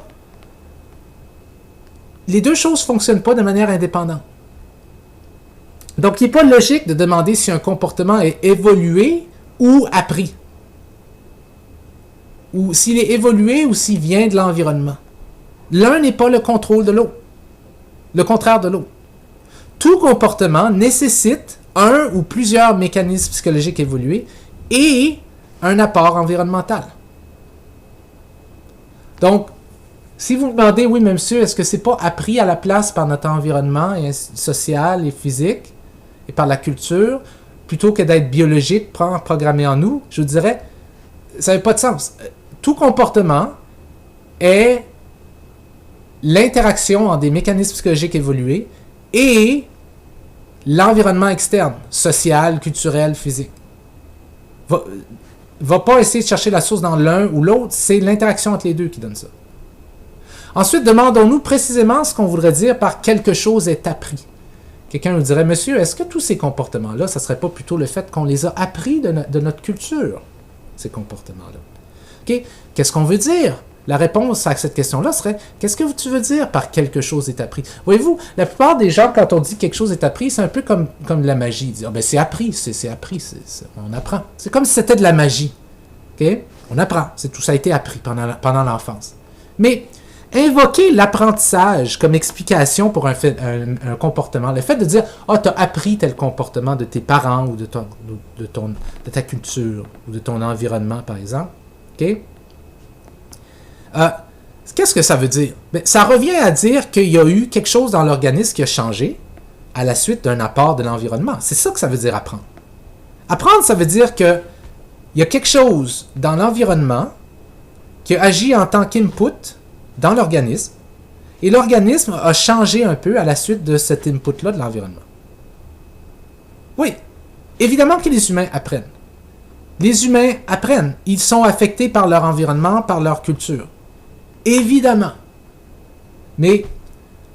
Les deux choses ne fonctionnent pas de manière indépendante. Donc, il n'est pas logique de demander si un comportement est évolué ou appris. Ou s'il est évolué ou s'il vient de l'environnement. L'un n'est pas le contrôle de l'autre. Le contraire de l'autre. Tout comportement nécessite un ou plusieurs mécanismes psychologiques évolués et un apport environnemental. Donc, si vous me demandez, oui, mais monsieur, est-ce que c'est pas appris à la place par notre environnement social et physique et par la culture, plutôt que d'être biologique, programmé en nous, je vous dirais, ça n'a pas de sens. Tout comportement est l'interaction entre des mécanismes psychologiques évolués et l'environnement externe, social, culturel, physique. Va pas essayer de chercher la source dans l'un ou l'autre, c'est l'interaction entre les deux qui donne ça. Ensuite, demandons-nous précisément ce qu'on voudrait dire par quelque chose est appris. Quelqu'un nous dirait, monsieur, est-ce que tous ces comportements-là, ça serait pas plutôt le fait qu'on les a appris de notre culture, ces comportements-là? Okay? Qu'est-ce qu'on veut dire? La réponse à cette question-là serait, qu'est-ce que tu veux dire par quelque chose est appris? Voyez-vous, la plupart des gens, quand on dit quelque chose est appris, c'est un peu comme la magie. Ils disent, oh, ben, c'est appris, c'est appris, on apprend. C'est comme si c'était de la magie. Okay? On apprend, tout ça a été appris pendant l'enfance. Mais invoquer l'apprentissage comme explication pour un comportement, le fait de dire « Ah, tu as appris tel comportement de tes parents ou de ta culture ou de ton environnement, par exemple. Okay? » Qu'est-ce que ça veut dire? Ben, ça revient à dire qu'il y a eu quelque chose dans l'organisme qui a changé à la suite d'un apport de l'environnement. C'est ça que ça veut dire apprendre. Apprendre, ça veut dire qu'il y a quelque chose dans l'environnement qui a agi en tant qu'input dans l'organisme, et l'organisme a changé un peu à la suite de cet input-là de l'environnement. Oui, évidemment que les humains apprennent. Les humains apprennent. Ils sont affectés par leur environnement, par leur culture. Évidemment. Mais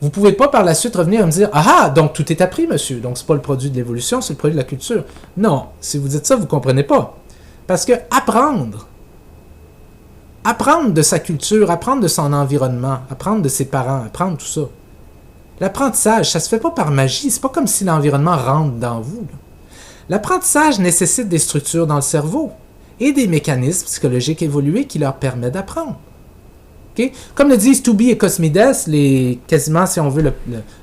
Vous ne pouvez pas par la suite revenir et me dire « Ah, donc tout est appris, monsieur. Donc c'est pas le produit de l'évolution, c'est le produit de la culture. » Non, si vous dites ça, vous ne comprenez pas. Parce que apprendre de sa culture, apprendre de son environnement, apprendre de ses parents, apprendre tout ça. L'apprentissage, ça ne se fait pas par magie. C'est pas comme si l'environnement rentre dans vous. Là. L'apprentissage nécessite des structures dans le cerveau et des mécanismes psychologiques évolués qui leur permettent d'apprendre. Okay? Comme le disent Tooby et Cosmides, quasiment, si on veut,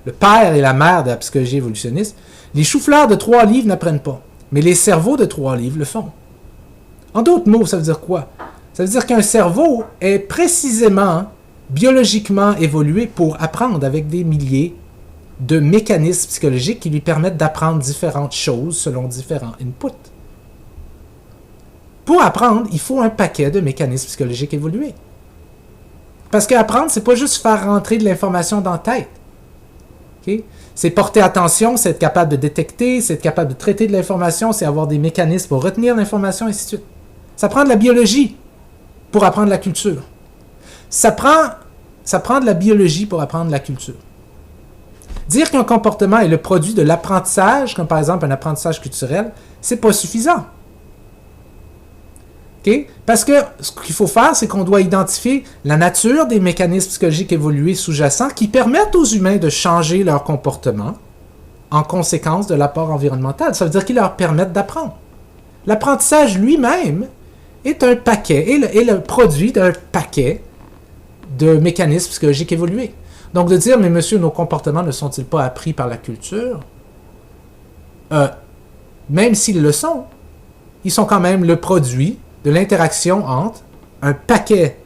le père et la mère de la psychologie évolutionniste, les choux-fleurs de 3 livres n'apprennent pas, mais les cerveaux de 3 livres le font. En d'autres mots, ça veut dire quoi? Ça veut dire qu'un cerveau est précisément, biologiquement évolué pour apprendre avec des milliers de mécanismes psychologiques qui lui permettent d'apprendre différentes choses selon différents inputs. Pour apprendre, il faut un paquet de mécanismes psychologiques évolués. Parce qu'apprendre, c'est pas juste faire rentrer de l'information dans la tête. Okay? C'est porter attention, c'est être capable de détecter, c'est être capable de traiter de l'information, c'est avoir des mécanismes pour retenir l'information, et ainsi de suite. Ça prend de la biologie pour apprendre la culture. Ça prend de la biologie pour apprendre la culture. Dire qu'un comportement est le produit de l'apprentissage, comme par exemple un apprentissage culturel, c'est pas suffisant. Okay? Parce que ce qu'il faut faire, c'est qu'on doit identifier la nature des mécanismes psychologiques évolués sous-jacents qui permettent aux humains de changer leur comportement en conséquence de l'apport environnemental. Ça veut dire qu'ils leur permettent d'apprendre. L'apprentissage lui-même est un paquet, est le produit d'un paquet de mécanismes psychologiques évolués. Donc de dire, mais monsieur, nos comportements ne sont-ils pas appris par la culture? Même s'ils le sont, ils sont quand même le produit de l'interaction entre un paquet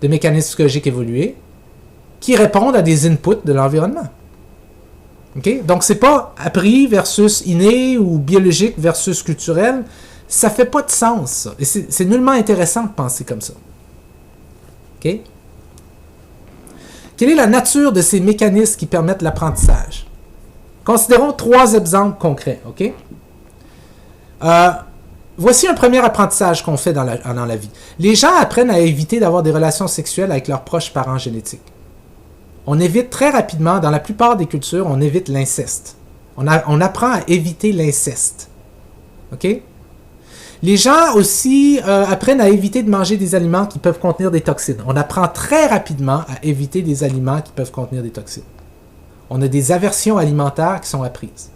de mécanismes psychologiques évolués qui répondent à des inputs de l'environnement. Okay? Donc, c'est pas appris versus inné ou biologique versus culturel. Ça fait pas de sens, ça. Et c'est nullement intéressant de penser comme ça. Okay? Quelle est la nature de ces mécanismes qui permettent l'apprentissage? Considérons 3 exemples concrets. Okay? Voici un premier apprentissage qu'on fait dans la vie. Les gens apprennent à éviter d'avoir des relations sexuelles avec leurs proches parents génétiques. On évite très rapidement, dans la plupart des cultures, on évite l'inceste. On apprend à éviter l'inceste. OK? Les gens aussi apprennent à éviter de manger des aliments qui peuvent contenir des toxines. On apprend très rapidement à éviter des aliments qui peuvent contenir des toxines. On a des aversions alimentaires qui sont apprises.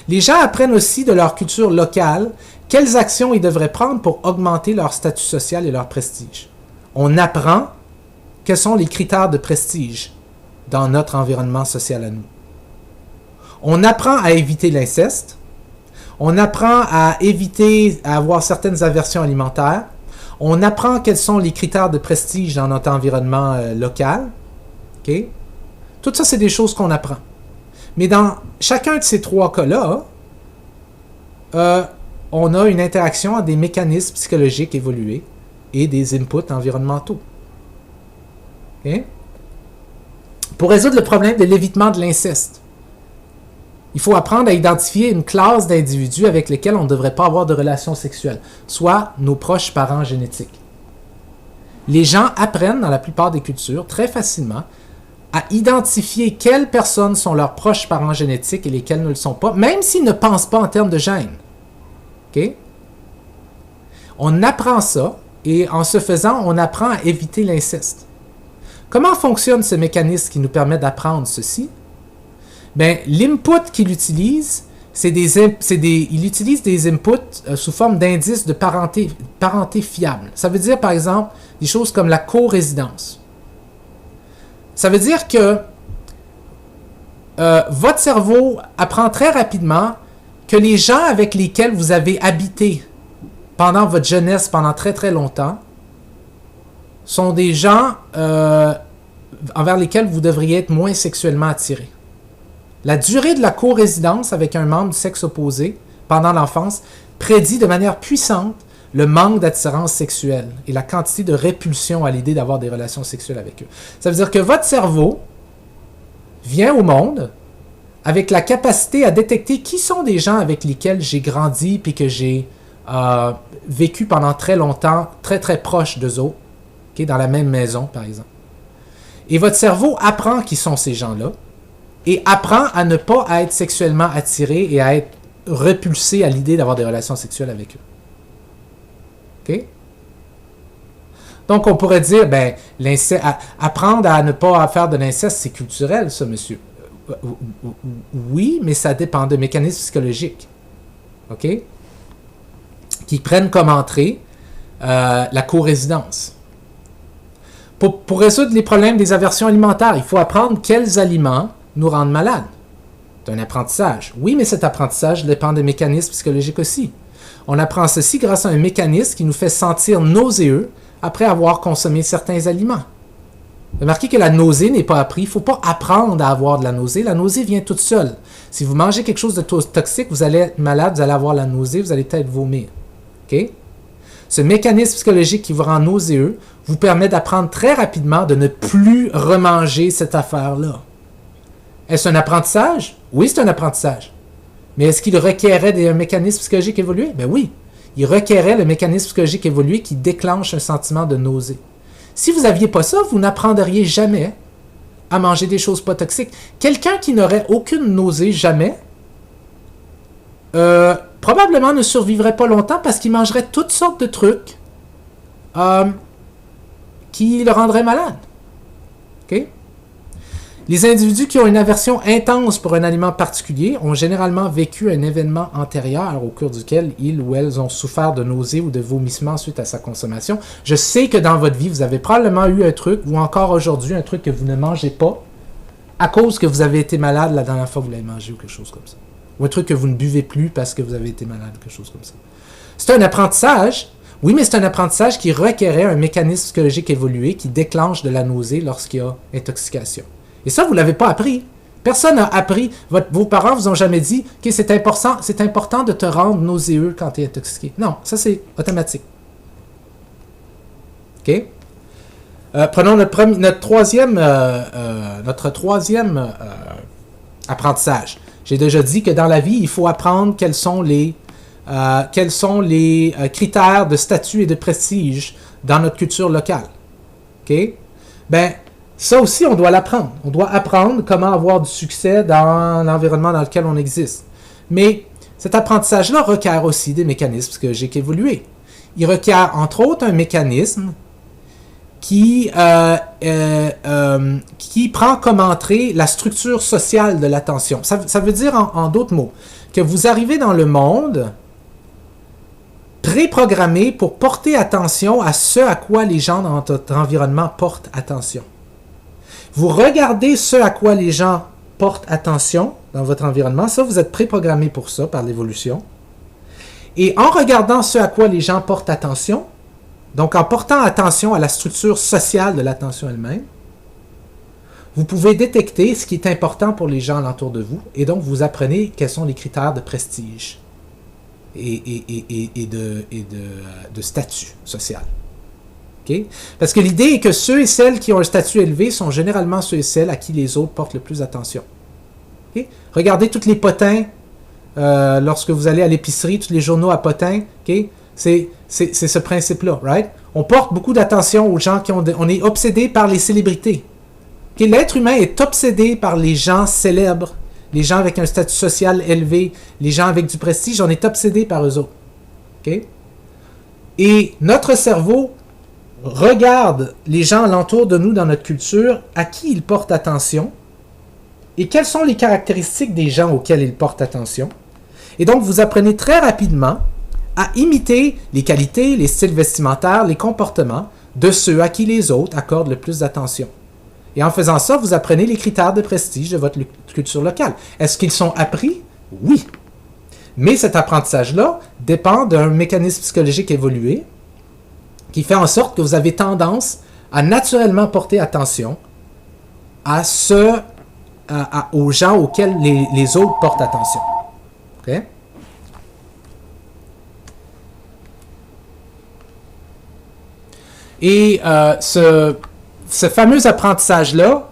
Les gens apprennent aussi de leur culture locale quelles actions ils devraient prendre pour augmenter leur statut social et leur prestige. On apprend quels sont les critères de prestige dans notre environnement social à nous. On apprend à éviter l'inceste. On apprend à éviter à avoir certaines aversions alimentaires. On apprend quels sont les critères de prestige dans notre environnement local. Okay? Tout ça, c'est des choses qu'on apprend. Mais dans chacun de ces 3 cas-là, on a une interaction entre des mécanismes psychologiques évolués et des inputs environnementaux. Okay? Pour résoudre le problème de l'évitement de l'inceste, il faut apprendre à identifier une classe d'individus avec lesquels on ne devrait pas avoir de relations sexuelles, soit nos proches parents génétiques. Les gens apprennent, dans la plupart des cultures, très facilement, à identifier quelles personnes sont leurs proches parents génétiques et lesquels ne le sont pas, même s'ils ne pensent pas en termes de gènes. Okay? On apprend ça, et en ce faisant, on apprend à éviter l'inceste. Comment fonctionne ce mécanisme qui nous permet d'apprendre ceci? Bien, l'input qu'il utilise, il utilise des inputs sous forme d'indices de parenté fiables. Ça veut dire, par exemple, des choses comme la co-résidence. Ça veut dire que votre cerveau apprend très rapidement que les gens avec lesquels vous avez habité pendant votre jeunesse, pendant très très longtemps, sont des gens envers lesquels vous devriez être moins sexuellement attiré. La durée de la co-résidence avec un membre du sexe opposé pendant l'enfance prédit de manière puissante le manque d'attirance sexuelle et la quantité de répulsion à l'idée d'avoir des relations sexuelles avec eux. Ça veut dire que votre cerveau vient au monde avec la capacité à détecter qui sont des gens avec lesquels j'ai grandi puis que j'ai vécu pendant très longtemps, très très proche d'eux autres, okay, dans la même maison par exemple. Et votre cerveau apprend qui sont ces gens-là et apprend à ne pas être sexuellement attiré et à être repulsé à l'idée d'avoir des relations sexuelles avec eux. OK? Donc, on pourrait dire, ben, apprendre à ne pas faire de l'inceste, c'est culturel, ça, monsieur. Oui, mais ça dépend de mécanismes psychologiques. OK? Qui prennent comme entrée la co-résidence. Pour résoudre les problèmes des aversions alimentaires, il faut apprendre quels aliments nous rendent malades. C'est un apprentissage. Oui, mais cet apprentissage dépend des mécanismes psychologiques aussi. On apprend ceci grâce à un mécanisme qui nous fait sentir nauséeux après avoir consommé certains aliments. Remarquez que la nausée n'est pas apprise. Il ne faut pas apprendre à avoir de la nausée. La nausée vient toute seule. Si vous mangez quelque chose de toxique, vous allez être malade, vous allez avoir la nausée, vous allez peut-être vomir. OK? Ce mécanisme psychologique qui vous rend nauséeux vous permet d'apprendre très rapidement de ne plus remanger cette affaire-là. Est-ce un apprentissage? Oui, c'est un apprentissage. Mais est-ce qu'il requérait un mécanisme psychologique évolué? Ben oui. Il requérait le mécanisme psychologique évolué qui déclenche un sentiment de nausée. Si vous n'aviez pas ça, vous n'apprendriez jamais à manger des choses pas toxiques. Quelqu'un qui n'aurait aucune nausée jamais, probablement ne survivrait pas longtemps parce qu'il mangerait toutes sortes de trucs qui le rendraient malade. OK? Les individus qui ont une aversion intense pour un aliment particulier ont généralement vécu un événement antérieur au cours duquel ils ou elles ont souffert de nausées ou de vomissements suite à sa consommation. Je sais que dans votre vie, vous avez probablement eu un truc, ou encore aujourd'hui, un truc que vous ne mangez pas à cause que vous avez été malade la dernière fois que vous l'avez mangé ou quelque chose comme ça. Ou un truc que vous ne buvez plus parce que vous avez été malade ou quelque chose comme ça. C'est un apprentissage. Oui, mais c'est un apprentissage qui requérait un mécanisme psychologique évolué qui déclenche de la nausée lorsqu'il y a intoxication. Et ça, vous ne l'avez pas appris. Personne n'a appris. Vos parents vous ont jamais dit que c'est important de te rendre nauséeux quand tu es intoxiqué. Non, ça c'est automatique. OK? Prenons notre troisième apprentissage. J'ai déjà dit que dans la vie, il faut apprendre quels sont les critères de statut et de prestige dans notre culture locale. OK? Ben, ça aussi, on doit l'apprendre. On doit apprendre comment avoir du succès dans l'environnement dans lequel on existe. Mais cet apprentissage-là requiert aussi des mécanismes psychologiques évolués. Il requiert, entre autres, un mécanisme qui prend comme entrée la structure sociale de l'attention. Ça veut dire, en d'autres mots, que vous arrivez dans le monde préprogrammé pour porter attention à ce à quoi les gens dans votre environnement portent attention. Vous regardez ce à quoi les gens portent attention dans votre environnement. Ça, vous êtes préprogrammé pour ça par l'évolution. Et en regardant ce à quoi les gens portent attention, donc en portant attention à la structure sociale de l'attention elle-même, vous pouvez détecter ce qui est important pour les gens alentour de vous et donc vous apprenez quels sont les critères de prestige et de statut social. Okay? Parce que l'idée est que ceux et celles qui ont un statut élevé sont généralement ceux et celles à qui les autres portent le plus attention. Okay? Regardez tous les potins lorsque vous allez à l'épicerie, tous les journaux à potins. Okay? C'est ce principe-là, right? On porte beaucoup d'attention aux gens on est obsédé par les célébrités. Okay? L'être humain est obsédé par les gens célèbres, les gens avec un statut social élevé, les gens avec du prestige, on est obsédé par eux autres. Okay? Et notre cerveau regarde les gens alentour de nous dans notre culture, à qui ils portent attention, et quelles sont les caractéristiques des gens auxquels ils portent attention. Et donc, vous apprenez très rapidement à imiter les qualités, les styles vestimentaires, les comportements de ceux à qui les autres accordent le plus d'attention. Et en faisant ça, vous apprenez les critères de prestige de votre culture locale. Est-ce qu'ils sont appris? Oui. Mais cet apprentissage-là dépend d'un mécanisme psychologique évolué qui fait en sorte que vous avez tendance à naturellement porter attention aux gens auxquels les autres portent attention. OK? Et ce fameux apprentissage-là,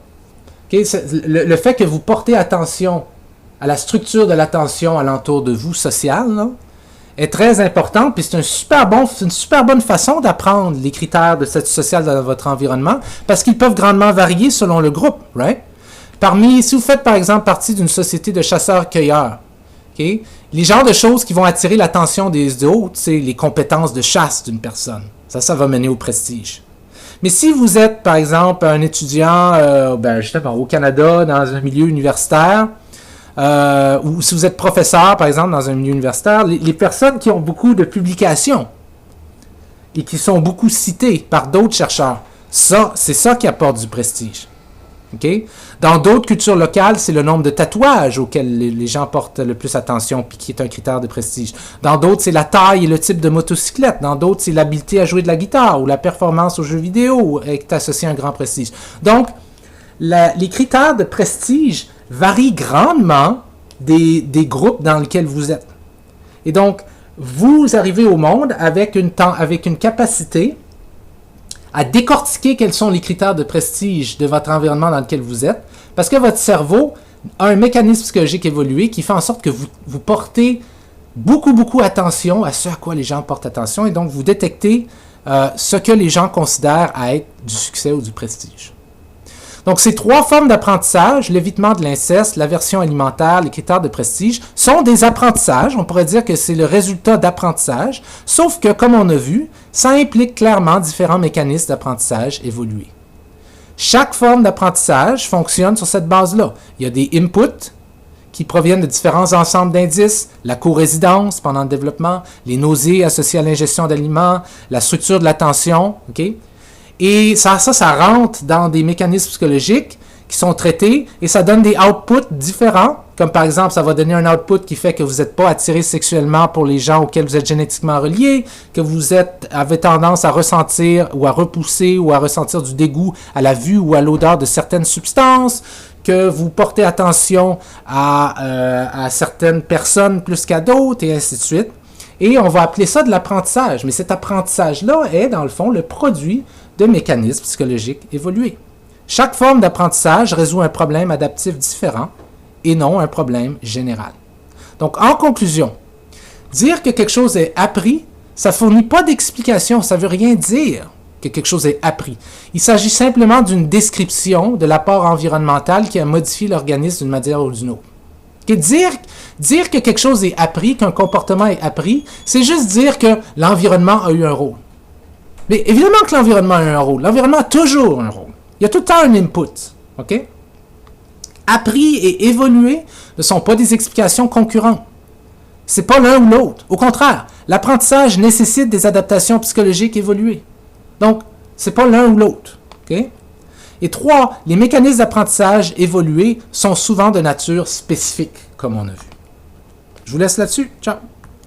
okay, le fait que vous portez attention à la structure de l'attention alentour de vous, sociale, là, est très importante, puis c'est une super bonne façon d'apprendre les critères de statut social dans votre environnement, parce qu'ils peuvent grandement varier selon le groupe, right? Si vous faites par exemple partie d'une société de chasseurs-cueilleurs, okay, les genres de choses qui vont attirer l'attention des autres, c'est les compétences de chasse d'une personne. Ça va mener au prestige. Mais si vous êtes, par exemple, un étudiant justement au Canada, dans un milieu universitaire, ou si vous êtes professeur, par exemple, dans un milieu universitaire, les personnes qui ont beaucoup de publications et qui sont beaucoup citées par d'autres chercheurs, c'est ça qui apporte du prestige. Okay? Dans d'autres cultures locales, c'est le nombre de tatouages auxquels les gens portent le plus attention, puis qui est un critère de prestige. Dans d'autres, c'est la taille et le type de motocyclette. Dans d'autres, c'est l'habileté à jouer de la guitare ou la performance aux jeux vidéo qui est associée à un grand prestige. Donc, les critères de prestige varient grandement des groupes dans lesquels vous êtes. Et donc, vous arrivez au monde avec une capacité à décortiquer quels sont les critères de prestige de votre environnement dans lequel vous êtes, parce que votre cerveau a un mécanisme psychologique évolué qui fait en sorte que vous portez beaucoup attention à ce à quoi les gens portent attention, et donc vous détectez ce que les gens considèrent à être du succès ou du prestige. Donc, ces 3 formes d'apprentissage, l'évitement de l'inceste, l'aversion alimentaire, les critères de prestige, sont des apprentissages. On pourrait dire que c'est le résultat d'apprentissage, sauf que, comme on a vu, ça implique clairement différents mécanismes d'apprentissage évolués. Chaque forme d'apprentissage fonctionne sur cette base-là. Il y a des inputs qui proviennent de différents ensembles d'indices, la co-résidence pendant le développement, les nausées associées à l'ingestion d'aliments, la structure de l'attention, ok? Et ça rentre dans des mécanismes psychologiques qui sont traités et ça donne des outputs différents. Comme par exemple, ça va donner un output qui fait que vous n'êtes pas attiré sexuellement pour les gens auxquels vous êtes génétiquement reliés, que vous avez tendance à ressentir ou à repousser ou à ressentir du dégoût à la vue ou à l'odeur de certaines substances, que vous portez attention à certaines personnes plus qu'à d'autres et ainsi de suite. Et on va appeler ça de l'apprentissage. Mais cet apprentissage-là est, dans le fond, le produit de mécanismes psychologiques évolués. Chaque forme d'apprentissage résout un problème adaptif différent et non un problème général. Donc, en conclusion, dire que quelque chose est appris, ça ne fournit pas d'explication, ça ne veut rien dire que quelque chose est appris. Il s'agit simplement d'une description de l'apport environnemental qui a modifié l'organisme d'une manière ou d'une autre. Et dire que quelque chose est appris, qu'un comportement est appris, c'est juste dire que l'environnement a eu un rôle. Mais évidemment que l'environnement a un rôle. L'environnement a toujours un rôle. Il y a tout le temps un input. OK? Appris et évolué ne sont pas des explications concurrentes. C'est pas l'un ou l'autre. Au contraire, l'apprentissage nécessite des adaptations psychologiques évoluées. Donc, c'est pas l'un ou l'autre. OK? Et 3, les mécanismes d'apprentissage évolués sont souvent de nature spécifique, comme on a vu. Je vous laisse là-dessus. Ciao!